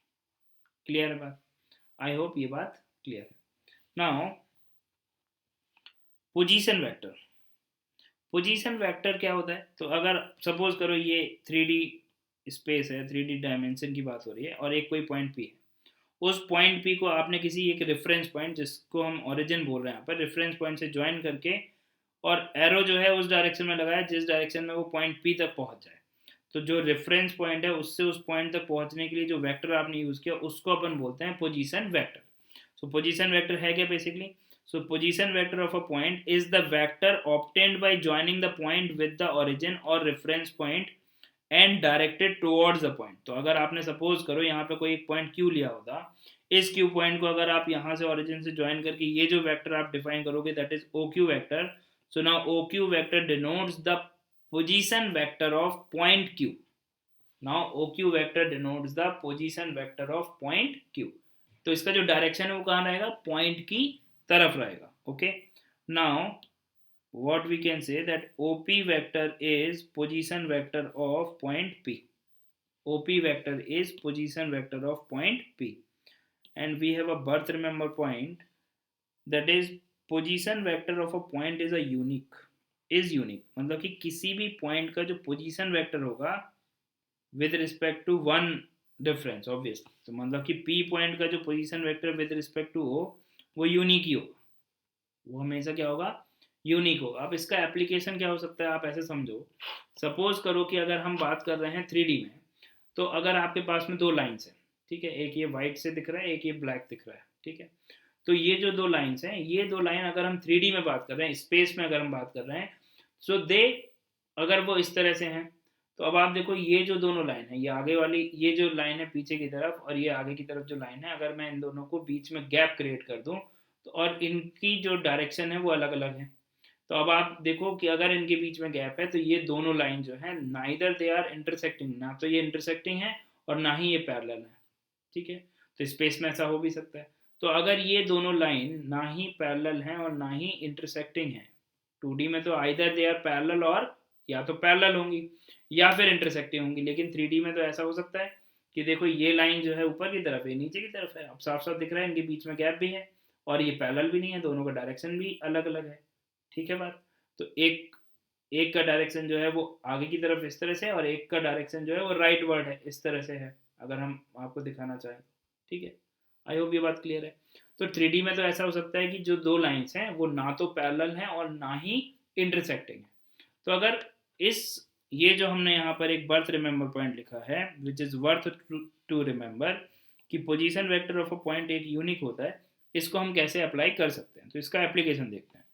क्लियर है बात? आई होप ये बात क्लियर है। Now position vector. Position vector क्या होता है, तो अगर सपोज करो ये 3D स्पेस है, 3D डायमेंशन की बात हो रही है और एक कोई पॉइंट P है, उस पॉइंट P को आपने किसी एक रेफरेंस पॉइंट, जिसको हम ओरिजिन बोल रहे हैं यहाँ पर, रेफरेंस पॉइंट से ज्वाइन करके और एरो जो है उस डायरेक्शन में लगाया जिस डायरेक्शन में वो पॉइंट P तक पहुंच जाए। तो जो रेफरेंस पॉइंट है उससे उस पॉइंट तक पहुंचने के लिए जो वेक्टर आपने यूज़ किया उसको अपन बोलते हैं position vector. So position vector है क्या basically, so position vector of a point is the vector obtained by joining the point with the origin और reference point and directed towards the point. तो अगर आपने सपोज करो यहाँ पे कोई एक पॉइंट Q लिया होता, इस Q पॉइंट को अगर आप यहाँ से ओरिजिन से ज्वाइन करके ये जो वेक्टर आप डिफाइन करोगे that is OQ vector. So now OQ vector denotes the position vector of point Q. Now OQ vector denotes the position vector of point Q. तो इसका जो डायरेक्शन है वो कहाँ रहेगा, पॉइंट की तरफ रहेगा। Okay, now what we can say that OP vector is position vector of point P. OP vector is position vector of point P. And we have a birth remember point, that is position vector of a point is a unique, is unique, मतलब कि किसी भी पॉइंट का जो पोजीशन वेक्टर होगा with respect to one difference obviously, तो मतलब कि पी पॉइंट का जो position vector with respect to हो वो यूनिक ही होगा, वो हमेशा क्या होगा, यूनिक होगा। अब इसका एप्लीकेशन क्या हो सकता है, आप ऐसे समझो, सपोज करो कि अगर हम बात कर रहे हैं 3D में, तो अगर आपके पास में दो लाइन्स हैं, ठीक है, एक ये वाइट से दिख रहा है, एक ये ब्लैक दिख रहा है, ठीक है, तो ये जो दो लाइन्स हैं, ये दो लाइन अगर हम 3D में बात कर रहे हैं, स्पेस में अगर हम बात कर रहे हैं, सो दे, अगर वो इस तरह से हैं, तो अब आप देखो ये जो दोनों लाइन है, ये आगे वाली ये जो लाइन है पीछे की तरफ और ये आगे की तरफ जो लाइन है, अगर मैं इन दोनों को बीच में गैप क्रिएट कर दूं, तो और इनकी जो डायरेक्शन है वो अलग अलग है, तो अब आप देखो कि अगर इनके बीच में गैप है, तो ये दोनों लाइन जो है नाइदर दे आर इंटरसेक्टिंग, ना तो ये इंटरसेक्टिंग है और ना ही ये पैरेलल है, ठीक है, तो स्पेस में ऐसा हो भी सकता है। तो अगर ये दोनों लाइन ना ही पैरेलल हैं और ना ही इंटरसेक्टिंग है, 2D में तो आइदर दे आर पैरेलल, और या तो पैरेलल होंगी या फिर इंटरसेक्टिंग होंगी, लेकिन 3D में तो ऐसा हो सकता है कि देखो ये लाइन जो है ऊपर की तरफ है, नीचे की तरफ है, अब साफ साफ दिख रहा है इनके बीच में गैप भी है और ये पैरेलल भी नहीं है, दोनों का डायरेक्शन भी अलग अलग है, ठीक है बात। तो एक एक का डायरेक्शन जो है वो आगे की तरफ इस तरह से और एक का डायरेक्शन जो है वो राइट वर्ड है इस तरह से है, अगर हम आपको दिखाना चाहें, ठीक है, आई होप ये बात क्लियर है। तो 3D में तो ऐसा हो सकता है कि जो दो लाइंस हैं वो ना तो पैरेलल हैं और ना ही इंटरसेक्टिंग है। तो अगर इस ये जो हमने यहाँ पर एक बर्थ रिमेंबर पॉइंट लिखा है which is worth to remember कि position vector of a point एक यूनिक होता है, इसको हम कैसे अप्लाई कर सकते हैं, तो इसका एप्लीकेशन देखते हैं।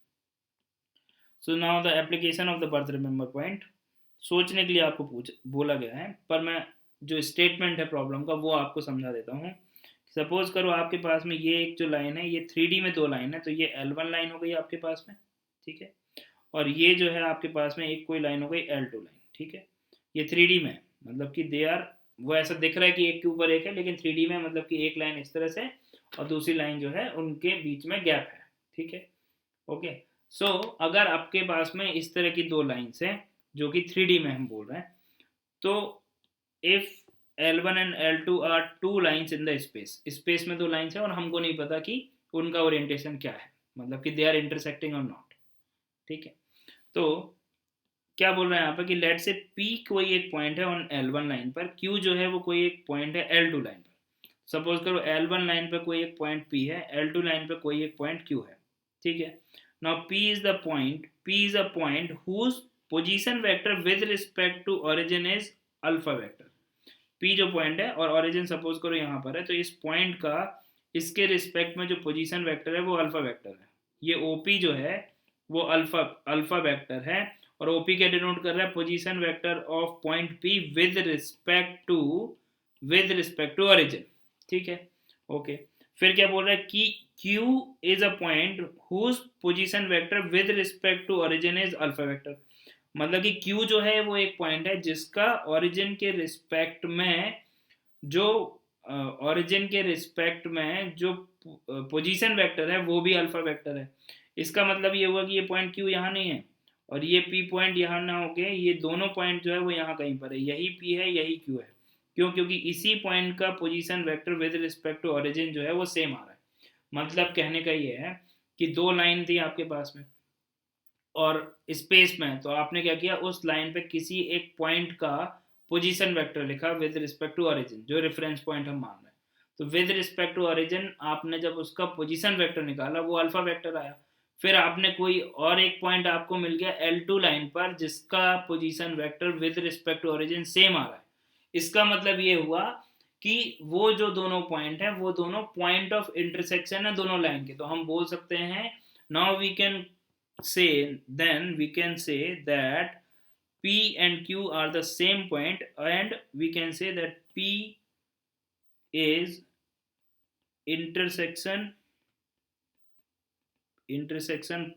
So now the application of the birth remember point, सोचने के लिए आपको बोला गया है, पर मैं जो स्टेटमेंट है प्रॉब्लम का वो आपको समझा देता हूँ। सपोज करो आपके पास में ये एक जो लाइन है ये 3D में दो लाइन है, तो ये L1 लाइन हो गई आपके पास में, ठीक है, और ये जो है आपके पास में एक कोई लाइन हो गई L2 लाइन, ठीक है, ये 3D में मतलब कि दे आर, वो ऐसा दिख रहा है कि एक के ऊपर एक है, लेकिन 3D में मतलब कि एक लाइन इस तरह से और दूसरी लाइन जो है उनके बीच में गैप है, ठीक है, ओके। सो अगर आपके पास में इस तरह की दो लाइन्स हैं जो कि 3D में हम बोल रहे हैं, तो if L1 and L2 are two lines in the space, space में दो लाइन्स हैं और हमको नहीं पता कि उनका ओरिएंटेशन क्या है, मतलब कि दे आर इंटरसेक्टिंग और नॉट, ठीक है। तो क्या बोल रहे हैं यहाँ पर कि लेट से P कोई एक पॉइंट है ऑन L1 लाइन पर, Q जो है वो कोई एक पॉइंट है L2 लाइन पर। सपोज करो L1 लाइन पर कोई एक पॉइंट P है, L2 लाइन पर कोई एक पॉइंट Q है, ठीक है। Now P is a point whose position vector with respect to origin is alpha vector. P जो पॉइंट है और ओरिजिन सपोज करो यहाँ पर है, तो इस पॉइंट का इसके रिस्पेक्ट में जो पोजीशन वेक्टर है वो अल्फा वेक्टर है। ये OP जो है वो अल्फा अल्फा वेक्टर है और OP क्या डिनोट कर रहा है, position vector of point P with respect to origin, ठीक है, ओके। फिर क्या बोल रहा है कि Q is a point whose position vector with respect to origin is alpha vector, मतलब कि Q जो है वो एक पॉइंट है जिसका ओरिजिन के रिस्पेक्ट में जो ओरिजिन के रिस्पेक्ट में जो पोजीशन वेक्टर है वो भी अल्फा वेक्टर है। इसका मतलब ये हुआ कि ये पॉइंट Q यहाँ नहीं है और ये P पॉइंट यहाँ ना होके ये दोनों पॉइंट जो है वो यहाँ कहीं पर है, यही P है यही Q है। क्यों? क्योंकि इसी पॉइंट का position vector with respect to origin जो है वो सेम आ रहा है। मतलब कहने का ये है कि दो लाइन थी आपके पास में और स्पेस में, तो आपने क्या किया, उस लाइन पे किसी एक पॉइंट का पोजीशन वेक्टर लिखा विद रिस्पेक्ट टू ओरिजिन, जो रेफरेंस पॉइंट हम मान रहे हैं। तो विद रिस्पेक्ट टू ओरिजिन आपने जब उसका पोजीशन वेक्टर निकाला वो अल्फा वेक्टर आया। फिर आपने कोई और एक पॉइंट आपको मिल गया L2 लाइन पर जिसका position vector with respect to origin same आ रहा है। इसका मतलब ये हुआ कि वो जो दोनों पॉइंट है वो दोनों पॉइंट ऑफ इंटरसेक्शन है दोनों लाइन के। तो हम बोल सकते हैं now we can say that P and Q are the same point, and we can say that P is intersection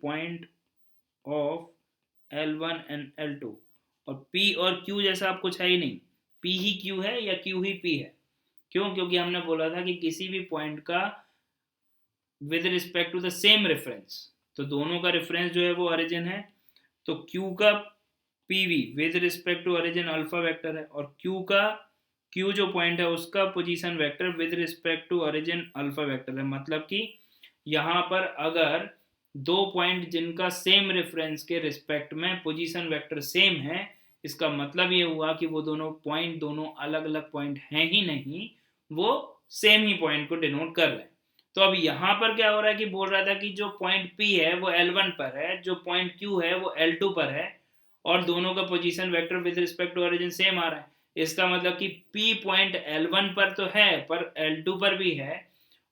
point of L1 and L2, और P और Q जैसा अब कुछ है ही नहीं, P ही Q है या Q ही P है। क्यों? क्योंकि हमने बोला था कि किसी भी पॉइंट का with respect to the same reference, तो दोनों का रेफरेंस जो है वो ओरिजिन है, तो Q का PV with respect to origin alpha vector है, और Q जो पॉइंट है उसका position vector with respect to origin alpha vector है। मतलब कि यहाँ पर अगर दो पॉइंट जिनका सेम रेफरेंस के रिस्पेक्ट में पोजीशन वेक्टर सेम है, इसका मतलब ये हुआ कि वो दोनों पॉइंट दोनों अलग अलग पॉइंट हैं ही नहीं, वो सेम ही पॉइंट को डिनोट कर रहे हैं। तो अब यहाँ पर क्या हो रहा है कि बोल रहा था कि जो पॉइंट P है वो L1 पर है, जो पॉइंट Q है वो L2 पर है, और दोनों का position vector with respect to origin same आ रहा है। इसका मतलब कि P पॉइंट L1 पर तो है पर L2 पर भी है,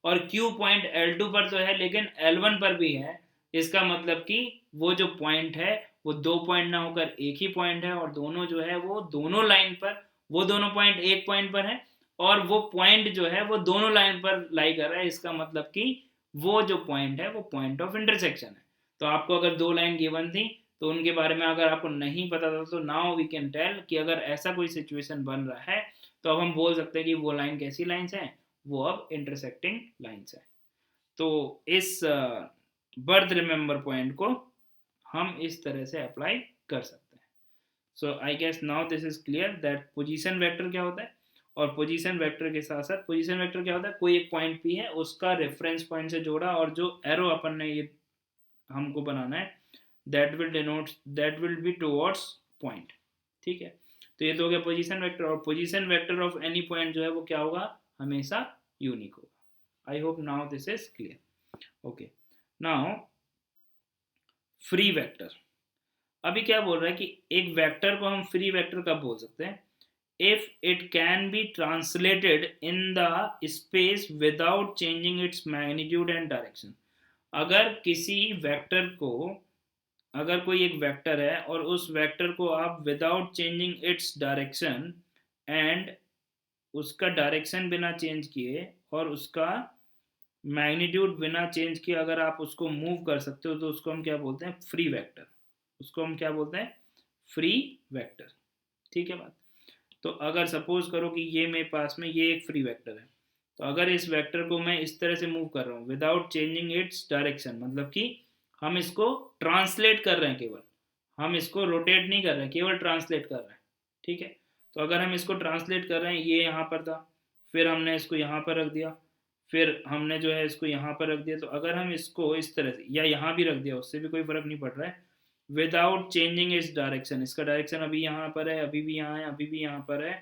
और Q पॉइंट L2 पर तो है लेकिन L1 पर भी है। इसका मतलब कि वो जो पॉइंट है वो दो पॉइंट ना होकर एक ही पॉइंट है, और दोनों जो है वो दोनों लाइन पर, वो दोनों पॉइंट एक पॉइंट पर है, और वो पॉइंट जो है वो दोनों लाइन पर लाई कर रहा है। इसका मतलब कि वो जो पॉइंट है वो पॉइंट ऑफ इंटरसेक्शन है। तो आपको अगर दो लाइन गिवन थी तो उनके बारे में अगर आपको नहीं पता था, तो नाउ वी कैन टेल कि अगर ऐसा कोई सिचुएशन बन रहा है तो अब हम बोल सकते हैं कि वो लाइन कैसी लाइन्स हैं, वो अब इंटरसेक्टिंग लाइन्स है। तो इस बर्थ रिमेंबर पॉइंट को हम इस तरह से अप्लाई कर सकते हैं। So I guess now this is clear that position vector क्या होता है, और पोजीशन वेक्टर के साथ साथ पोजीशन वेक्टर क्या होता है, कोई एक पॉइंट P है उसका रेफरेंस पॉइंट से जोड़ा, और जो एरो अपन ने ये हमको बनाना है that will be towards point. ठीक है, तो ये तो हो गया पोजीशन वेक्टर, और position vector of any point जो है वो क्या होगा, हमेशा यूनिक होगा। आई hope now this is clear. Okay, now free vector. अभी क्या बोल रहा है कि एक वेक्टर को हम फ्री वेक्टर कब बोल सकते हैं, if it can be translated in the space without changing its magnitude and direction. अगर किसी वेक्टर को, अगर कोई एक वेक्टर है और उस वेक्टर को आप without changing its direction and उसका डायरेक्शन बिना चेंज किए और उसका मैग्नीट्यूड बिना चेंज किए अगर आप उसको मूव कर सकते हो, तो उसको हम क्या बोलते हैं, फ्री वेक्टर। उसको हम क्या बोलते हैं, फ्री वेक्टर। ठीक है बात। तो अगर सपोज करो कि ये मेरे पास में ये एक फ्री वेक्टर है, तो अगर इस वेक्टर को मैं इस तरह से मूव कर रहा हूँ विदाउट चेंजिंग इट्स डायरेक्शन, मतलब कि हम इसको ट्रांसलेट कर रहे हैं, केवल हम इसको रोटेट नहीं कर रहे हैं, केवल ट्रांसलेट कर रहे हैं। ठीक है, तो अगर हम इसको ट्रांसलेट कर रहे हैं, ये यहाँ पर था, फिर हमने इसको यहाँ पर रख दिया, फिर हमने जो है इसको यहाँ पर रख दिया, तो अगर हम इसको इस तरह से या यहाँ भी रख दिया, उससे भी कोई फर्क नहीं पड़ रहा है, विदाउट चेंजिंग इट्स डायरेक्शन, इसका डायरेक्शन अभी यहाँ पर है, अभी भी यहाँ है, अभी भी यहाँ पर है।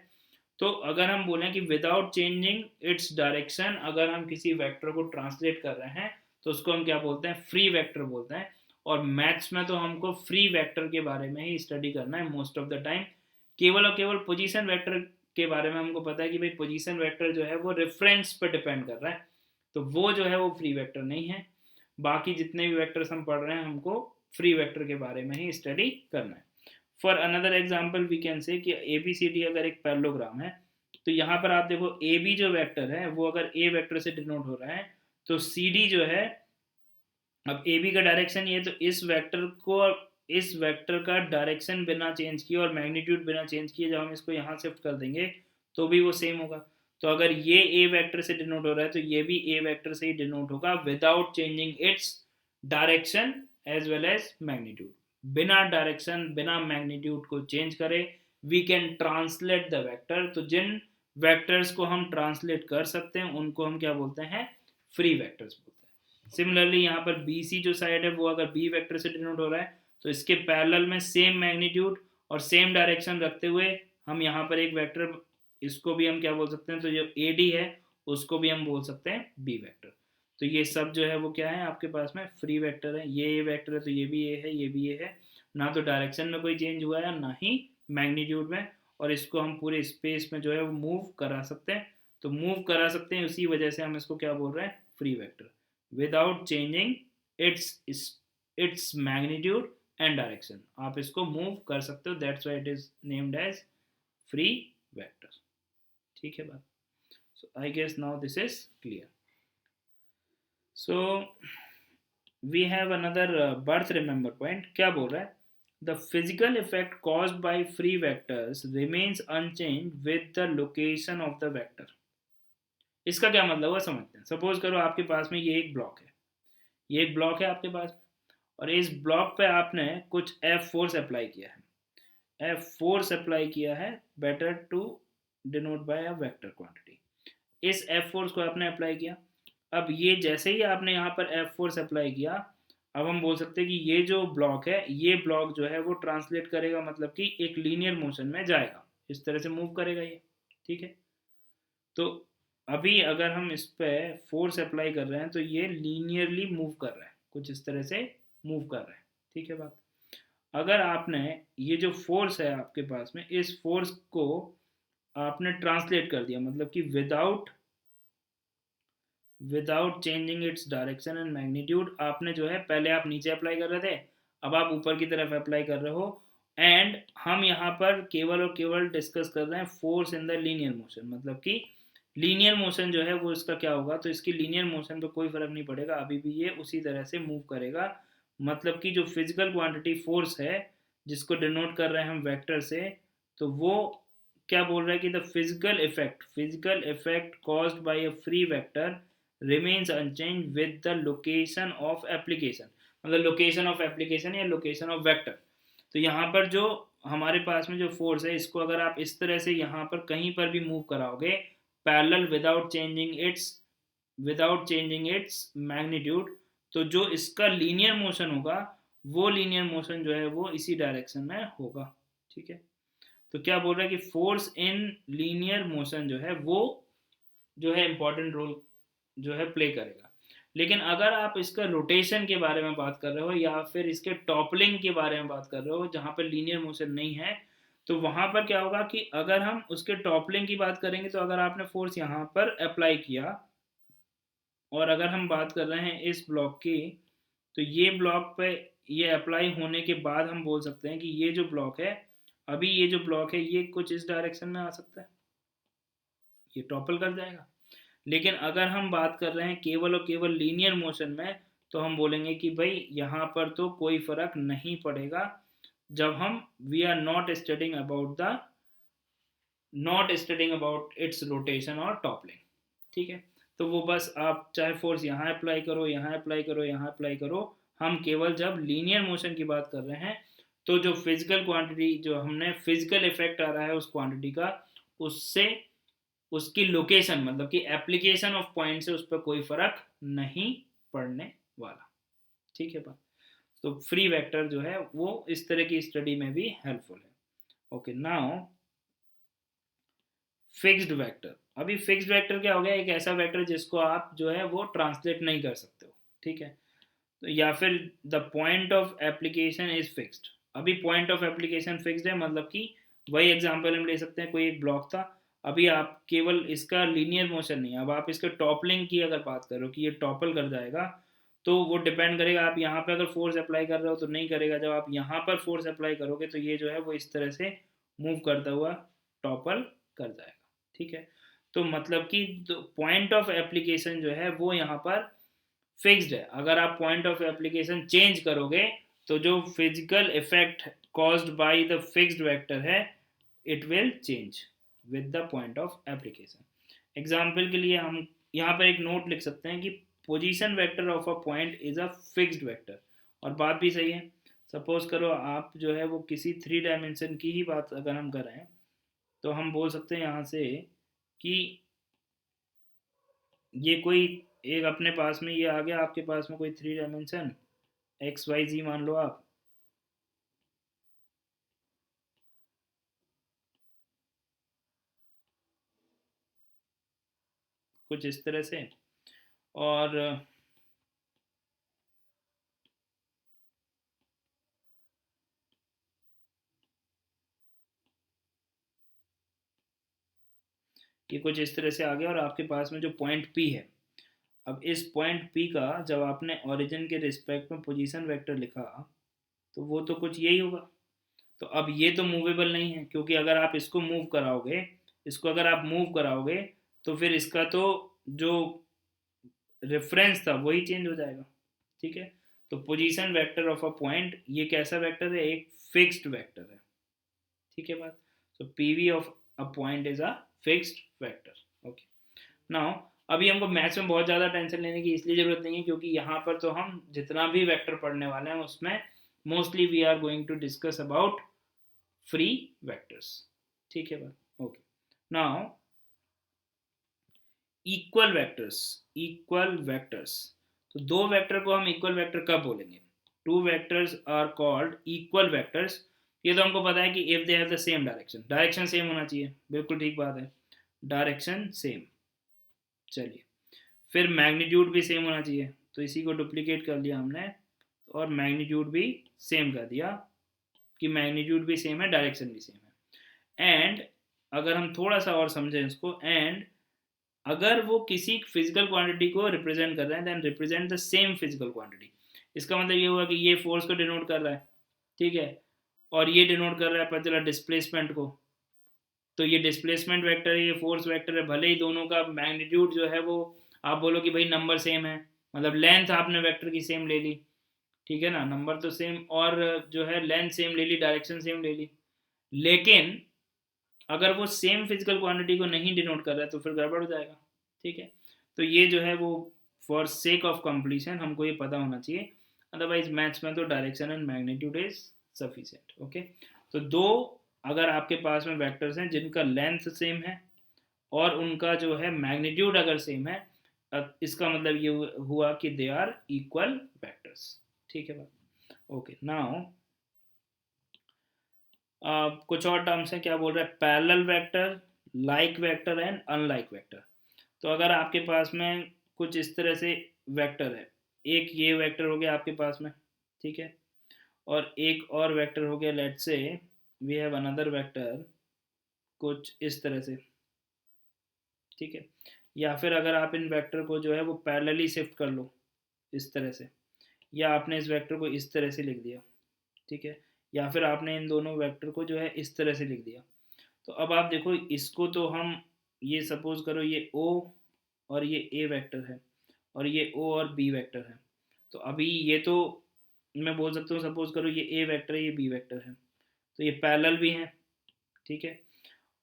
तो अगर हम बोलें कि विदाउट चेंजिंग इट्स डायरेक्शन, अगर हम किसी वेक्टर को ट्रांसलेट कर रहे हैं, तो उसको हम क्या बोलते हैं, फ्री वेक्टर बोलते हैं। और मैथ्स में तो हमको फ्री वेक्टर के बारे में ही स्टडी करना है मोस्ट ऑफ द टाइम। केवल और केवल पोजीशन वेक्टर के बारे में हमको पता है कि भाई पोजीशन वेक्टर जो है वो रेफरेंस पर डिपेंड कर रहा है, तो वो जो है वो फ्री वेक्टर नहीं है। बाकी जितने भी वेक्टर्स हम पढ़ रहे हैं हमको फ्री वेक्टर के बारे में ही स्टडी करना है। For another example we can say कि ए बी सी डी अगर एक पैरेललोग्राम है, तो यहाँ पर आप देखो ए बी जो वेक्टर है वो अगर ए वेक्टर से डिनोट हो रहा है, तो सी डी जो है, अब ए बी का डायरेक्शन ये, तो इस वेक्टर का डायरेक्शन बिना चेंज किए और मैग्नीट्यूड बिना चेंज किए जब हम इसको यहाँ शिफ्ट कर देंगे तो भी वो सेम होगा। तो अगर ये ए वेक्टर से डिनोट हो रहा है तो ये भी ए वेक्टर से ही डिनोट होगा without changing its direction as well as magnitude. बिना डायरेक्शन बिना मैग्नीट्यूड को चेंज करे we can translate the vector. तो जिन वेक्टर्स को हम ट्रांसलेट कर सकते हैं उनको हम क्या बोलते हैं, फ्री वेक्टर्स बोलते हैं। सिमिलरली यहाँ पर बी सी जो साइड है वो अगर बी वेक्टर से डिनोट हो रहा है, तो इसके पैरेलल में सेम मैग्नीट्यूड और सेम डायरेक्शन रखते हुए हम यहाँ पर एक वेक्टर, इसको भी हम क्या बोल सकते हैं, तो जो ए डी है उसको भी हम बोल सकते हैं बी वेक्टर। तो ये सब जो है वो क्या है आपके पास में, फ्री वेक्टर है। ये वेक्टर है तो ये भी ए है, ये भी ए है, ना तो डायरेक्शन में कोई चेंज हुआ है ना ही मैग्नीट्यूड में, और इसको हम पूरे स्पेस में जो है वो मूव करा सकते हैं। तो मूव करा सकते हैं, उसी वजह से हम इसको क्या बोल रहे हैं, free vector, without changing its magnitude and direction. आप इसको मूव कर सकते हो, that's why it is named as free vector. ठीक है बात। So I guess now this is clear. So we have another worth remember point. क्या बोल रहा है, the physical effect caused by free vectors remains unchanged with the location of the vector. इसका क्या मतलब हुआ समझते हैं। सपोज करो आपके पास में ये एक ब्लॉक है, ये एक ब्लॉक है आपके पास, और इस ब्लॉक पे आपने कुछ एफ फोर्स अप्लाई किया है, एफ फोर्स अप्लाई किया है, better to denote by a vector quantity. इस एफ फोर्स को आपने अप्लाई किया। अब ये जैसे ही आपने यहाँ पर एफ फोर्स अप्लाई किया, अब हम बोल सकते हैं कि ये जो ब्लॉक है, ये ब्लॉक जो है वो ट्रांसलेट करेगा, मतलब कि एक लीनियर मोशन में जाएगा, इस तरह से मूव करेगा ये। ठीक है, तो अभी अगर हम इस पे फोर्स अप्लाई कर रहे हैं तो ये लीनियरली मूव कर रहा है, कुछ इस तरह से मूव कर रहा है। ठीक है बात। अगर आपने ये जो फोर्स है आपके पास में, इस फोर्स को आपने ट्रांसलेट कर दिया, मतलब कि without changing its direction and magnitude, आपने जो है पहले आप नीचे अप्लाई कर रहे थे, अब आप ऊपर की तरफ अप्लाई कर रहे हो। एंड हम यहाँ पर केवल और केवल डिस्कस कर रहे हैं force in the linear motion, मतलब कि लीनियर मोशन जो है वो इसका क्या होगा, तो इसकी लीनियर मोशन पे कोई फर्क नहीं पड़ेगा, अभी भी ये उसी तरह से मूव करेगा। मतलब कि जो फिजिकल क्वांटिटी फोर्स है, जिसको डिनोट कर रहे हैं हम वेक्टर से, तो वो क्या बोल रहा है कि the physical effect caused bye a free vector remains unchanged with the location of application, मतलब लोकेशन ऑफ एप्लीकेशन या लोकेशन ऑफ वेक्टर। तो यहाँ पर जो हमारे पास में जो फोर्स है, इसको अगर आप इस तरह से यहाँ पर कहीं पर भी मूव कराओगे parallel without changing its magnitude, तो जो इसका लीनियर मोशन होगा, वो लीनियर मोशन जो है वो इसी डायरेक्शन में होगा। ठीक है, तो क्या बोल रहा है कि फोर्स इन लीनियर मोशन जो है वो जो है इंपॉर्टेंट रोल जो है प्ले करेगा। लेकिन अगर आप इसका रोटेशन के बारे में बात कर रहे हो या फिर इसके टॉपलिंग के बारे में बात कर रहे हो, जहाँ पर लीनियर मोशन नहीं है, तो वहाँ पर क्या होगा कि अगर हम उसके टॉपलिंग की बात करेंगे, तो अगर आपने फोर्स यहाँ पर अप्लाई किया और अगर हम बात कर रहे हैं इस ब्लॉक की, तो ये ब्लॉक पे ये अप्लाई होने के बाद हम बोल सकते हैं कि ये जो ब्लॉक है, अभी ये जो ब्लॉक है ये कुछ इस डायरेक्शन में आ सकता है, ये टॉपल कर जाएगा। लेकिन अगर हम बात कर रहे हैं केवल और केवल लीनियर मोशन में, तो हम बोलेंगे कि भाई यहाँ पर तो कोई फर्क नहीं पड़ेगा, जब हम we are not studying about its rotation और टॉपलिंग। ठीक है, तो वो बस आप चाहे फोर्स यहाँ अप्लाई करो, यहाँ अप्लाई करो, यहाँ अप्लाई करो, हम केवल जब लीनियर मोशन की बात कर रहे हैं, तो जो फिजिकल क्वांटिटी, जो हमने फिजिकल इफेक्ट आ रहा है उस क्वांटिटी का, उससे उसकी लोकेशन, मतलब कि एप्लीकेशन ऑफ पॉइंट से उस पर कोई फर्क नहीं पड़ने वाला। ठीक है बात। तो फ्री वेक्टर जो है वो इस तरह की स्टडी में भी हेल्पफुल है। Okay, now fixed vector. अभी फिक्स्ड वेक्टर क्या हो गया, एक ऐसा वेक्टर जिसको आप जो है वो ट्रांसलेट नहीं कर सकते हो। ठीक है, तो या फिर the point of application is fixed. अभी पॉइंट ऑफ एप्लीकेशन फिक्स्ड है, मतलब कि वही एग्जांपल हम ले सकते हैं, कोई एक ब्लॉक था, अभी आप केवल इसका लीनियर मोशन नहीं, अब आप इसके टॉपलिंग की अगर बात करो कि ये टॉपल कर जाएगा, तो वो डिपेंड करेगा आप यहाँ पे अगर फोर्स अप्लाई कर रहे हो तो नहीं करेगा, जब आप यहाँ पर फोर्स अप्लाई करोगे तो ये जो है वो इस तरह से मूव करता हुआ टॉपल कर जाएगा। ठीक है, तो मतलब कि पॉइंट ऑफ एप्लीकेशन जो है वो यहाँ पर फिक्स्ड है। अगर आप पॉइंट ऑफ एप्लीकेशन चेंज करोगे, तो जो physical effect caused by the fixed vector है, it will change with the point of application. Example के लिए हम यहाँ पर एक नोट लिख सकते हैं कि position vector of a point is a fixed vector. और बात भी सही है। सपोज करो आप जो है वो किसी 3 डायमेंशन की ही बात अगर हम कर रहे हैं, तो हम बोल सकते हैं यहाँ से कि ये कोई एक अपने पास में ये आ गया, आपके पास में कोई 3 डायमेंशन एक्स वाई जी मान लो आप, कुछ इस तरह से। और ये कुछ इस तरह से आ गया और आपके पास में जो पॉइंट पी है, अब इस पॉइंट पी का जब आपने ओरिजिन के रिस्पेक्ट में पोजीशन वेक्टर लिखा, तो वो तो कुछ यही होगा। तो अब ये तो मूवेबल नहीं है, क्योंकि अगर आप इसको मूव कराओगे, इसको अगर आप मूव कराओगे, तो फिर इसका तो जो रेफरेंस था वही चेंज हो जाएगा। ठीक है, तो position vector of a point ये कैसा वेक्टर है, एक फिक्स्ड वेक्टर है। ठीक है बात। So PV of a point is a fixed vector. Okay, now अभी हमको मैथ्स में बहुत ज़्यादा टेंशन लेने की इसलिए ज़रूरत नहीं है क्योंकि यहाँ पर तो हम जितना भी वेक्टर पढ़ने वाले हैं उसमें mostly we are going to discuss about free vectors. ठीक है बात, okay. Now equal vectors, equal vectors, तो दो वेक्टर को हम इक्वल वेक्टर कब बोलेंगे? Two vectors are called equal vectors. ये तो हमको पता है कि if they have the same direction, direction same होना चाहिए, बिल्कुल ठीक बात है, डायरेक्शन सेम। चलिए, फिर मैग्नीट्यूड भी सेम होना चाहिए, तो इसी को डुप्लीकेट कर लिया हमने और मैग्नीट्यूड भी सेम कर दिया कि मैग्नीट्यूड भी सेम है, डायरेक्शन भी सेम है। एंड अगर हम थोड़ा सा और समझें इसको, एंड अगर वो किसी फिजिकल क्वांटिटी को रिप्रेजेंट कर रहे हैं then represent the same physical quantity. इसका मतलब ये हुआ कि ये फोर्स को डिनोट कर रहा है, ठीक है, और ये डिनोट कर रहा है पता चला डिस्प्लेसमेंट को, तो ये डिस्प्लेसमेंट वेक्टर है, ये फोर्स वेक्टर है, भले ही दोनों का मैग्नीट्यूड जो है वो आप बोलो कि भाई नंबर सेम है, मतलब लेंथ आपने वेक्टर की सेम ले ली, ठीक है ना, नंबर तो सेम और जो है लेंथ सेम ले ली, डायरेक्शन सेम ले ली, लेकिन अगर वो सेम फिजिकल क्वांटिटी को नहीं डिनोट कर रहा है तो फिर गड़बड़ हो जाएगा। ठीक है, तो ये जो है वो फॉर सेक ऑफ कंप्लीशन हमको ये पता होना चाहिए, अदरवाइज मैथ्स में तो direction and magnitude is sufficient. Okay, तो दो अगर आपके पास में वेक्टर्स हैं जिनका लेंथ सेम है और उनका जो है मैग्नीट्यूड अगर सेम है, इसका मतलब ये हुआ कि दे आर इक्वल वेक्टर्स। ठीक है बात, ओके। नाउ कुछ और टर्म्स हैं, क्या बोल रहा है, parallel vector, like vector and unlike vector. तो अगर आपके पास में कुछ इस तरह से वेक्टर है, एक ये वेक्टर हो गया आपके पास में, ठीक है, और एक और वेक्टर हो गया, let's say we have another vector कुछ इस तरह से, ठीक है, या फिर अगर आप इन वेक्टर को जो है वो पैरेलली शिफ्ट कर लो इस तरह से, या आपने इस वेक्टर को इस तरह से लिख दिया, ठीक है, या फिर आपने इन दोनों वेक्टर को जो है इस तरह से लिख दिया, तो अब आप देखो इसको तो हम ये सपोज करो ये ओ और ये ए वेक्टर है और ये ओ और बी वेक्टर है, तो अभी ये तो मैं बोल सकता हूँ सपोज करो ये ए वेक्टर है ये बी वेक्टर है, तो ये पैरेलल भी हैं, ठीक है।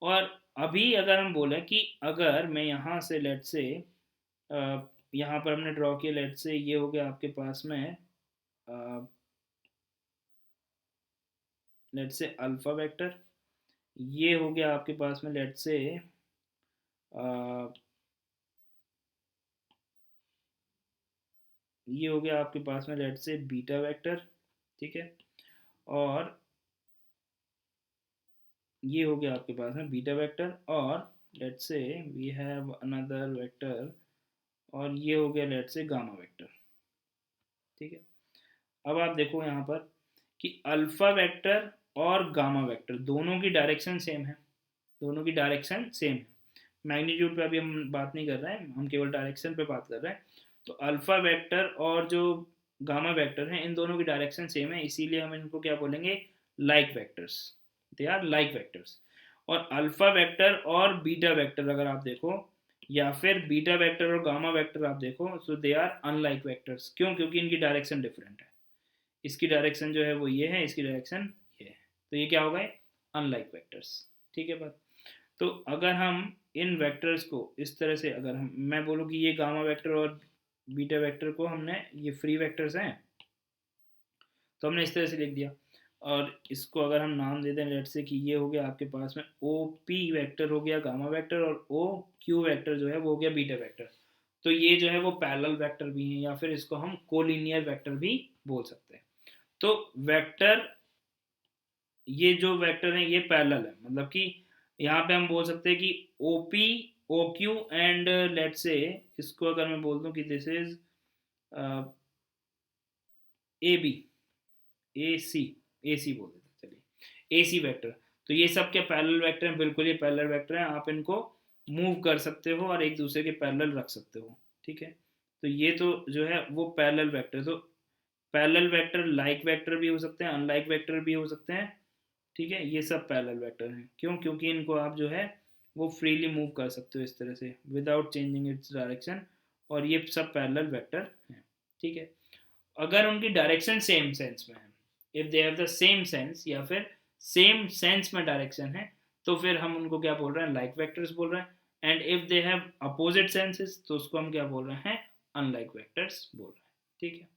और अभी अगर हम बोलें कि अगर मैं यहाँ से लेट से यहाँ पर हमने ड्रॉ किया, लेट से ये हो गया आपके पास में लेट से अल्फा वेक्टर, ये हो गया आपके पास में लेट से ये हो गया आपके पास में लेट से बीटा वेक्टर, ठीक है, और ये हो गया आपके पास में बीटा वेक्टर, और लेट से वी हैव अनदर वेक्टर और ये हो गया लेट से गामा वेक्टर। ठीक है, अब आप देखो यहाँ पर कि अल्फा वेक्टर और गामा वेक्टर दोनों की डायरेक्शन सेम है, दोनों की डायरेक्शन सेम है, मैग्नीट्यूड पे अभी हम बात नहीं कर रहे हैं, हम केवल डायरेक्शन पे बात कर रहे हैं। तो अल्फा वेक्टर और जो गामा वेक्टर हैं इन दोनों की डायरेक्शन सेम है, इसीलिए हम इनको क्या बोलेंगे, like vectors, they are like vectors. और अल्फा वेक्टर और बीटा वेक्टर अगर आप देखो, या फिर बीटा वेक्टर और गामा वेक्टर आप देखो, so they are unlike vectors. क्यों? क्योंकि इनकी डायरेक्शन डिफरेंट है, इसकी डायरेक्शन जो है वो ये है, इसकी डायरेक्शन ये है, तो ये क्या हो गए, अनलाइक वेक्टर्स। ठीक है बात, तो अगर हम इन वेक्टर्स को इस तरह से, अगर हम मैं बोलूँ कि ये गामा वेक्टर और बीटा वेक्टर को हमने, ये फ्री वेक्टर्स हैं, तो हमने इस तरह से लिख दिया, और इसको अगर हम नाम दे दें लेट से कि ये हो गया आपके पास में ओ पी वेक्टर हो गया गामा वेक्टर, और ओ क्यू वेक्टर जो है वो हो गया बीटा वेक्टर, तो ये जो है वो पैरेलल वेक्टर भी हैं, या फिर इसको हम कोलिनियर वेक्टर भी बोल सकते हैं। तो वेक्टर, ये जो वेक्टर हैं ये पैरेलल है, मतलब कि यहाँ पे हम बोल सकते हैं कि O P O Q and let say, इसको अगर मैं बोल दूँ कि this is A B, A C बोल देते, चलिए ए सी वेक्टर, तो ये सब क्या पैरेलल वेक्टर हैं, बिल्कुल ये पैरेलल वेक्टर हैं, आप इनको मूव कर सकते हो और एक दूसरे के पैरेलल रख सकते हो। ठीक है, तो ये तो जो है वो पैरेलल वेक्टर, तो पैरेलल वेक्टर लाइक वेक्टर भी हो सकते हैं, अनलाइक वेक्टर भी हो सकते हैं, ठीक है, ये सब पैरेलल वेक्टर हैं। क्यों? क्योंकि इनको आप जो है वो फ्रीली मूव कर सकते हो इस तरह से विदाउट चेंजिंग इट्स डायरेक्शन, और ये सब पैरेलल वेक्टर हैं। ठीक है, अगर उनकी डायरेक्शन सेम सेंस में है, if they have the same sense या फिर सेम सेंस में डायरेक्शन है, तो फिर हम उनको क्या बोल रहे हैं, लाइक वेक्टर्स बोल रहे हैं। And if they have opposite senses तो उसको हम क्या बोल रहे हैं, अनलाइक वेक्टर्स बोल रहे हैं, ठीक है।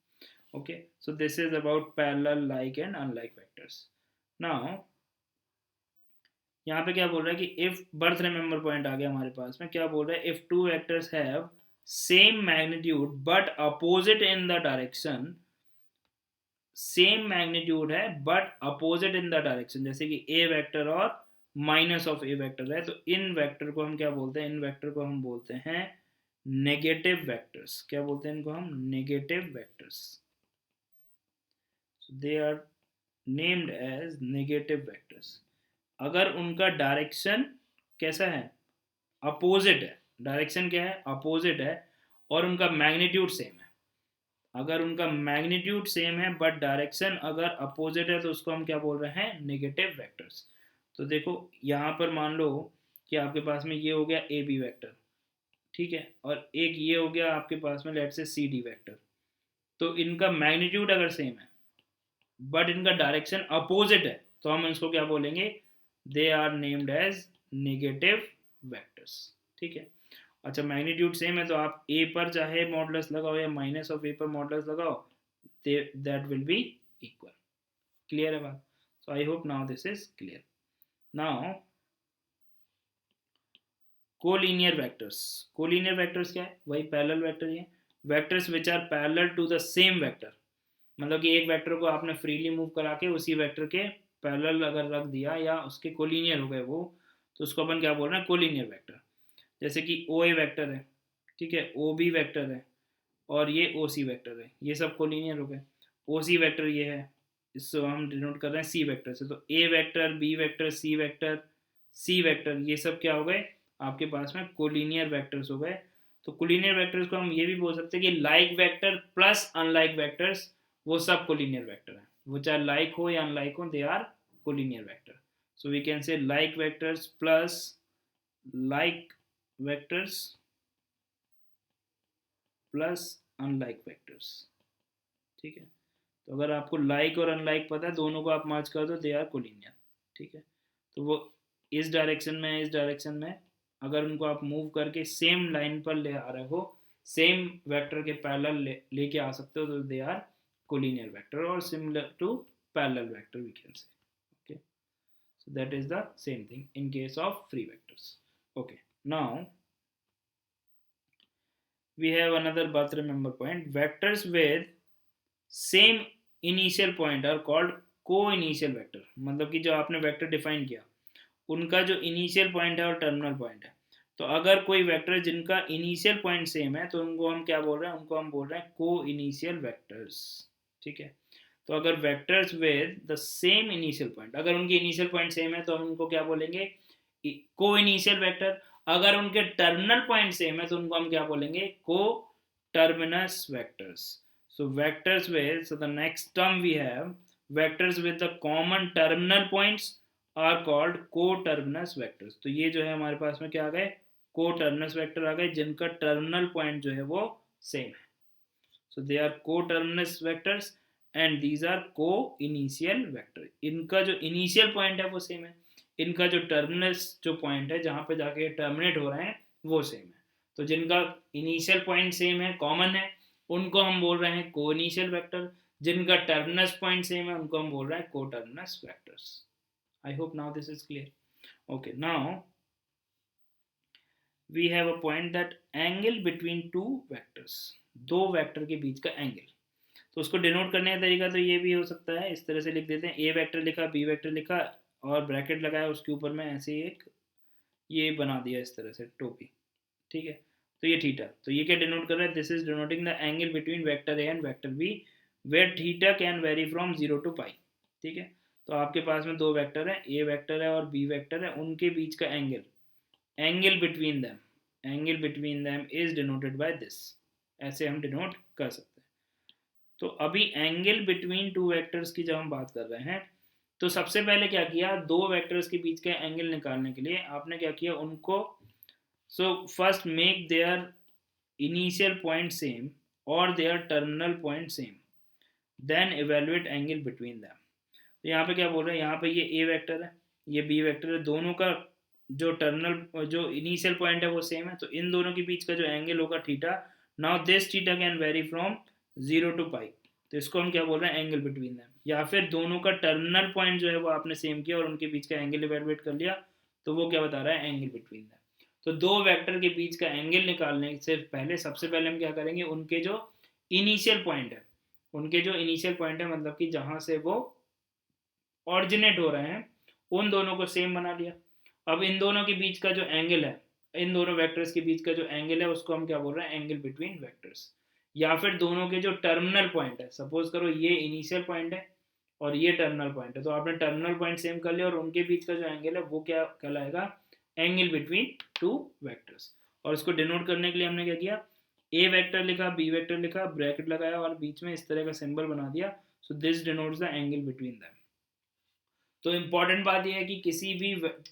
Okay, so this is about parallel, like and unlike vectors. Now यहाँ पे क्या बोल रहा है कि इफ बर्थ रिमेंबर पॉइंट आ गया हमारे पास में, क्या बोल रहा है, if two vectors have same magnitude but opposite in the direction, same magnitude है but opposite in the direction, जैसे कि ए वेक्टर और माइनस ऑफ ए वेक्टर है, तो इन वेक्टर को हम क्या बोलते हैं, इन वेक्टर को हम बोलते हैं नेगेटिव वेक्टर्स। क्या बोलते हैं इनको हम, negative vectors. They are named as negative vectors अगर उनका डायरेक्शन कैसा है, अपोजिट है। डायरेक्शन क्या है, अपोजिट है, और उनका मैग्नीट्यूड सेम है। अगर उनका मैग्नीट्यूड सेम है बट डायरेक्शन अगर अपोजिट है तो उसको हम क्या बोल रहे हैं, नेगेटिव वेक्टर्स। तो देखो यहाँ पर मान लो कि आपके पास में ये हो गया ए बी वैक्टर, ठीक है, और एक ये हो गया आपके पास में लेट से सी डी वैक्टर। तो इनका मैग्नीट्यूड अगर सेम है बट इनका डायरेक्शन अपोजिट है तो हम इसको क्या बोलेंगे, they are named as negative vectors, ठीक है। अच्छा, मैग्नीट्यूड सेम है तो आप ए पर चाहे मॉडुलस लगाओ या माइनस ऑफ ए पर मॉडुलस लगाओ, that will be equal. Clear है बात? So I hope now this is clear. Now collinear vectors. Collinear vectors क्या है, वही पैरेलल वेक्टर ही है। Vectors which are parallel to the same vector, मतलब कि एक वेक्टर को आपने फ्रीली मूव करा के उसी वेक्टर के पैरेलल अगर रख दिया या उसके कोलिनियर हो गए वो, तो उसको अपन क्या बोल रहे हैं, कोलिनियर वेक्टर। जैसे कि ओ ए वेक्टर है, ठीक है, ओ बी वेक्टर है, और ये ओ सी वेक्टर है, ये सब कोलिनियर हो गए। ओ सी वेक्टर ये है, इसको हम डिनोट कर रहे हैं सी वेक्टर से। तो ए vector, B vector, C vector, ये सब क्या हो गए आपके पास में, कोलिनियर वेक्टर्स हो गए। तो कोलिनियर वेक्टर्स को हम ये भी बोल सकते हैं कि like vector plus unlike vectors, वो सब कोलिनियर वेक्टर हैं। वो चाहे लाइक हो या अनलाइक हो, they are collinear vector. So we can say like vectors plus like vectors plus unlike vectors, ठीक है। तो अगर आपको लाइक और अनलाइक पता है, दोनों को आप मर्ज कर दो, दे आर कोलिनियर, ठीक है। तो वो इस डायरेक्शन में, इस डायरेक्शन में अगर उनको आप मूव करके सेम लाइन पर ले आ रहे हो, सेम वेक्टर के पैरेलल लेके आ सकते हो, तो दे आर कोलिनियर वेक्टर और similar to parallel vector we can say. Okay, so that is the same thing in case of free vectors. Okay, now we have another birth remember point. Vectors with same initial point are called co-initial vector। मतलब कि जो आपने वेक्टर डिफाइन किया उनका जो इनिशियल पॉइंट है और टर्मिनल पॉइंट है, तो अगर कोई वेक्टर जिनका इनिशियल पॉइंट सेम है तो उनको हम क्या बोल रहे हैं, उनको हम बोल रहे हैं को इनिशियल वेक्टर्स, ठीक है। तो अगर vectors with the same initial point, अगर उनके इनिशियल पॉइंट सेम है तो हम उनको क्या बोलेंगे, को इनिशियल वेक्टर। अगर उनके टर्मिनल पॉइंट सेम है तो उनको हम क्या बोलेंगे, coterminous vectors. So vectors with, so the next term we have vectors with the common terminal points are called coterminous vectors. तो ये जो है हमारे पास में क्या आ गए, को टर्मिनस वेक्टर आ गए जिनका टर्मिनल पॉइंट जो है वो सेम है। So they are coterminous vectors and these are coinitial vector. इनका जो इनिशियल पॉइंट है वो सेम है, इनका जो टर्मिनस जो पॉइंट है जहाँ पे जाके टर्मिनेट हो रहे हैं वो सेम है। तो जिनका इनिशियल पॉइंट सेम है, कॉमन है, उनको हम बोल रहे हैं को इनिशियल वेक्टर। जिनका टर्मिनस पॉइंट सेम है उनको हम बोल रहे हैं को terminus vectors. I hope now this is clear. Okay, now we have a point that angle between two vectors, दो वेक्टर के बीच का एंगल। तो उसको डिनोट करने का तरीका तो ये भी हो सकता है, इस तरह से लिख देते हैं, ए वेक्टर लिखा, बी वेक्टर लिखा और ब्रैकेट लगाया, उसके ऊपर में ऐसे एक ये बना दिया इस तरह से टोपी, ठीक है। तो ये थीटा, तो ये क्या डिनोट कर रहा है, this is denoting the angle between vector A and vector B where theta can vary from 0 to pi, ठीक है। तो आपके पास में दो वेक्टर है, ए वेक्टर है और बी वेक्टर है, उनके बीच का angle, angle between them is denoted by this, ऐसे हम डिनोट कर सकते हैं। तो अभी एंगल बिटवीन टू वेक्टर्स की जब हम बात कर रहे हैं, तो सबसे पहले क्या किया, दो वेक्टर्स के बीच का एंगल निकालने के लिए आपने क्या किया, उनको so first make their initial point same और their terminal point same, then evaluate angle between them. तो यहाँ पे क्या बोल रहे हैं, यहाँ पे ये ए वेक्टर है, ये बी वेक्टर है, दोनों का जो इनिशियल पॉइंट है वो सेम है, तो इन दोनों के बीच का जो एंगल होगा theta, now this theta can vary from 0 to पाई, तो इसको हम क्या बोल रहे हैं, एंगल बिटवीन देम। या फिर दोनों का टर्मिनल पॉइंट जो है वो आपने सेम किया और उनके बीच का एंगल इवेलुएट कर लिया, तो वो क्या बता रहा है, एंगल बिटवीन देम। तो दो वेक्टर के बीच का एंगल निकालने से पहले सबसे पहले हम क्या करेंगे, उनके जो इनिशियल पॉइंट है, मतलब कि जहाँ से वो ऑरिजिनेट हो रहे हैं, उन दोनों को सेम बना लिया। अब इन दोनों के बीच का जो एंगल है, इन दोनों वेक्टर्स के बीच का जो एंगल है उसको हम क्या बोल रहे हैं, एंगल बिटवीन वेक्टर्स। या फिर दोनों के जो टर्मिनल पॉइंट है, सपोज करो ये इनिशियल पॉइंट है और ये टर्मिनल पॉइंट है, तो आपने टर्मिनल पॉइंट सेम कर लिया और उनके बीच का जो एंगल है वो क्या कहलाएगा, एंगल बिटवीन टू वेक्टर्स। और इसको डिनोट करने के लिए हमने क्या किया, ए वेक्टर लिखा, बी वेक्टर लिखा, ब्रैकेट लगाया और बीच में इस तरह का सिंबल बना दिया, so this denotes the angle between them. तो इम्पॉर्टेंट बात यह है कि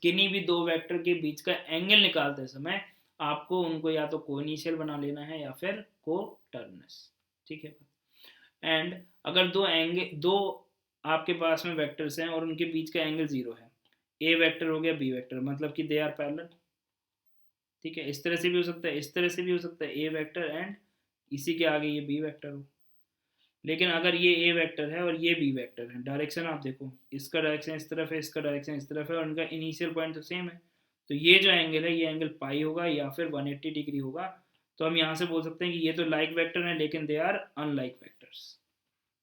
किन्हीं भी दो वेक्टर के बीच का एंगल निकालते समय आपको उनको या तो कोइनिशियल बना लेना है या फिर को टर्मिनस, ठीक है। एंड अगर दो आपके पास में वेक्टर्स हैं और उनके बीच का एंगल 0 है, ए वेक्टर हो गया बी वेक्टर, मतलब कि दे आर पैरेलल, ठीक है। इस तरह से भी हो सकता है, इस तरह से भी हो सकता है, ए वेक्टर एंड इसी के आगे ये बी वेक्टर हो। लेकिन अगर ये ए वेक्टर है और ये बी वेक्टर है, डायरेक्शन आप देखो, इसका डायरेक्शन इस तरफ है, इसका डायरेक्शन इस तरफ है और उनका इनिशियल पॉइंट तो सेम है, तो ये जो एंगल है ये एंगल पाई होगा या फिर 180 डिग्री होगा। तो हम यहाँ से बोल सकते हैं कि ये तो लाइक वेक्टर है लेकिन दे आर अनलाइक वेक्टर्स,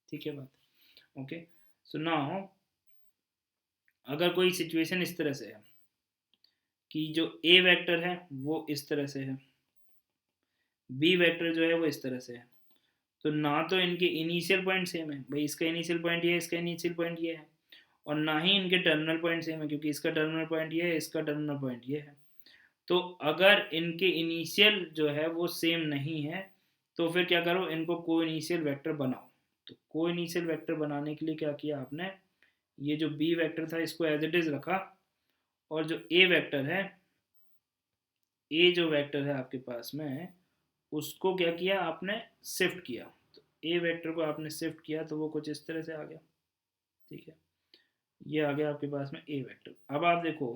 ठीक है बात। ओके, सो नाउ अगर कोई सिचुएशन इस तरह से है कि जो ए वेक्टर है वो इस तरह से है, बी वेक्टर जो है वो इस तरह से है, तो ना तो इनके इनिशियल पॉइंट सेम है, भाई इसका इनिशियल पॉइंट ये है, इसका इनिशियल पॉइंट ये है, और ना ही इनके टर्मिनल पॉइंट सेम है, क्योंकि इसका टर्मिनल पॉइंट ये है, इसका टर्मिनल पॉइंट ये है। तो अगर इनके इनिशियल जो है वो सेम नहीं है, तो फिर क्या करो, इनको को इनिशियल वेक्टर बनाओ। तो को इनिशियल वेक्टर बनाने के लिए क्या किया आपने, ये जो बी वेक्टर था इसको एज इट इज रखा, और जो ए वेक्टर है, ए जो वेक्टर है आपके पास में, उसको क्या किया आपने, शिफ्ट किया। तो ए वेक्टर को आपने शिफ्ट किया तो वो कुछ इस तरह से आ गया, ठीक है। ये आ गया आपके पास में ए वेक्टर। अब आप देखो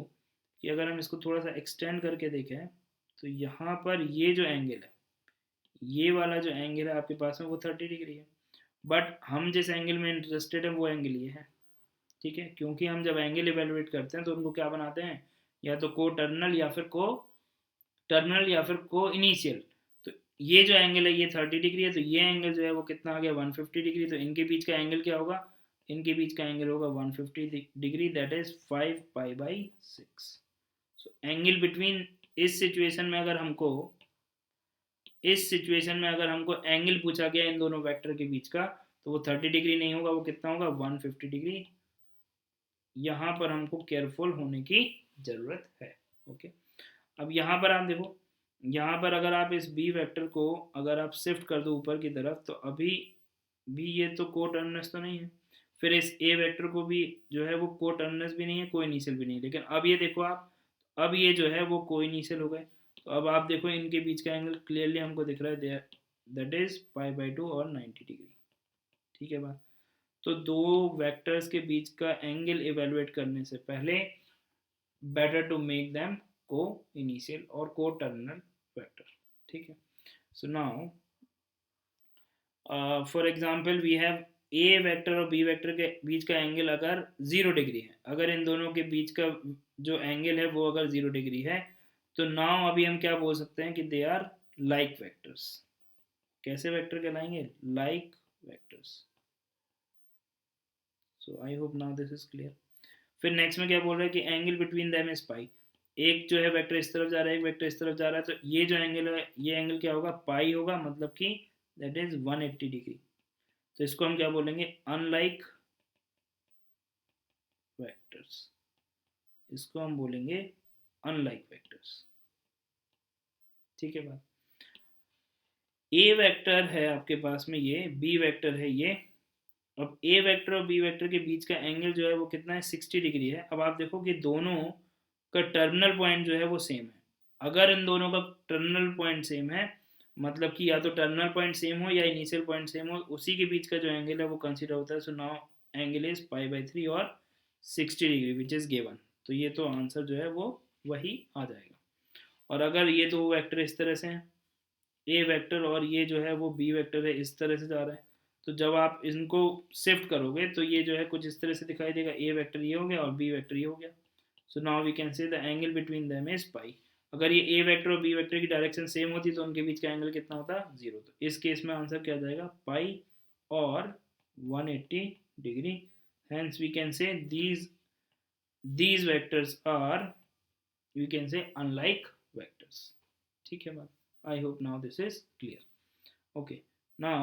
कि अगर हम इसको थोड़ा सा एक्सटेंड करके देखें, तो यहाँ पर ये जो एंगल है, ये वाला जो एंगल है आपके पास में वो 30 डिग्री है, बट हम जिस एंगल में इंटरेस्टेड है वो एंगल ये है, ठीक है। क्योंकि हम जब एंगल इवेलुएट करते हैं तो उनको क्या बनाते हैं, या तो को टर्मिनल या फिर को इनिशियल। तो ये जो एंगल है ये 30 डिग्री है, तो ये एंगल जो है वो कितना आ गया, 150 डिग्री। तो इनके बीच का एंगल क्या होगा, इनके बीच का एंगल होगा 150 degree, that is 5 pi by 6। So angle between, इस सिचुएशन में अगर हमको एंगल पूछा गया इन दोनों वेक्टर के बीच का, तो वो 30 डिग्री नहीं होगा, वो कितना होगा, 150 डिग्री। यहाँ पर हमको केयरफुल होने की ज़रूरत है, ओके। अब यहाँ पर आप देखो, यहाँ पर अगर आप इस बी वेक्टर को अगर आप शिफ्ट कर दो ऊपर की तरफ, तो अभी भी ये तो को टर्मिनस तो नहीं है, फिर इस ए वेक्टर को भी जो है वो को टर्मिनस भी नहीं है, को इनिशियल भी नहीं, लेकिन अब ये देखो आप, अब ये जो है वो को इनिशियल हो गए। तो अब आप देखो इनके बीच का एंगल क्लियरली हमको दिख रहा है, दैट इज पाई बाई 2 और 90 डिग्री, ठीक है बात। तो दो वेक्टर्स के बीच का एंगल इवेलुएट करने से पहले better to make them coinitial और को टर्मिनल वेक्टर, ठीक है। So now for example we have A vector और बी वेक्टर के बीच का एंगल अगर 0 डिग्री है, अगर इन दोनों के बीच का जो एंगल है वो अगर 0 डिग्री है, तो नाउ अभी हम क्या बोल सकते हैं कि दे आर लाइक वेक्टर्स। कैसे वेक्टर कहलाएंगे, like vectors. So I hope now this is clear. फिर नेक्स्ट में क्या बोल रहा है कि angle between them is pi. एक जो है वेक्टर इस तरफ जा रहा है, एक वेक्टर इस तरफ जा रहा है, तो ये जो एंगल है ये एंगल क्या होगा, पाई होगा, मतलब कि दैट इज 180 डिग्री। तो इसको हम क्या बोलेंगे, अनलाइक वेक्टर्स। इसको हम बोलेंगे अनलाइक वेक्टर्स, ठीक है बात। ए वेक्टर है आपके पास में, ये बी वेक्टर है ये। अब ए वेक्टर और बी वेक्टर के बीच का एंगल जो है वो कितना है, 60 डिग्री है। अब आप देखो कि दोनों का टर्मिनल पॉइंट जो है वो सेम है। अगर इन दोनों का टर्मिनल पॉइंट सेम है, मतलब कि या तो टर्मिनल पॉइंट सेम हो या इनिशियल पॉइंट सेम हो, उसी के बीच का जो एंगल है वो कंसीडर होता है। So now angle is pi by 3 और 60 डिग्री विच इज गिवन। तो ये तो आंसर जो है वो वही आ जाएगा। और अगर ये दो वेक्टर इस तरह से हैं, ए वेक्टर और ये जो है वो बी वेक्टर है, इस तरह से जा रहा है, तो जब आप इनको शिफ्ट करोगे तो ये जो है कुछ इस तरह से दिखाई देगा, ए वेक्टर ये हो गया और बी वेक्टर ये हो गया। So now we can say the angle between them is pi. अगर ये ए वेक्टर और बी वेक्टर की डायरेक्शन सेम होती तो उनके बीच का एंगल कितना होता, जीरो। तो इस केस में आंसर क्या जाएगा, पाई और 180 degree. hence we can say these vectors are, we can say, unlike vectors। ठीक है बात, I hope now this is clear। okay, now